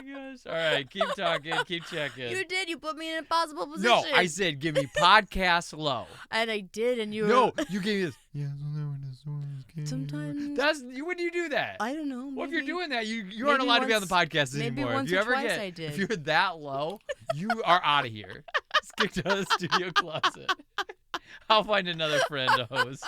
gosh. All right, keep talking. Keep checking. You did. You put me in an impossible position. No, I said give me podcast low. And I did, and you were. No, you gave me this. Sometimes. That's when do you do that? I don't know. Well, if you're maybe- doing that, you aren't allowed to be on the podcast maybe anymore. once if you or ever twice get, I did. if you're that low, you are out of here. Just kicked out of the studio closet. I'll find another friend to host.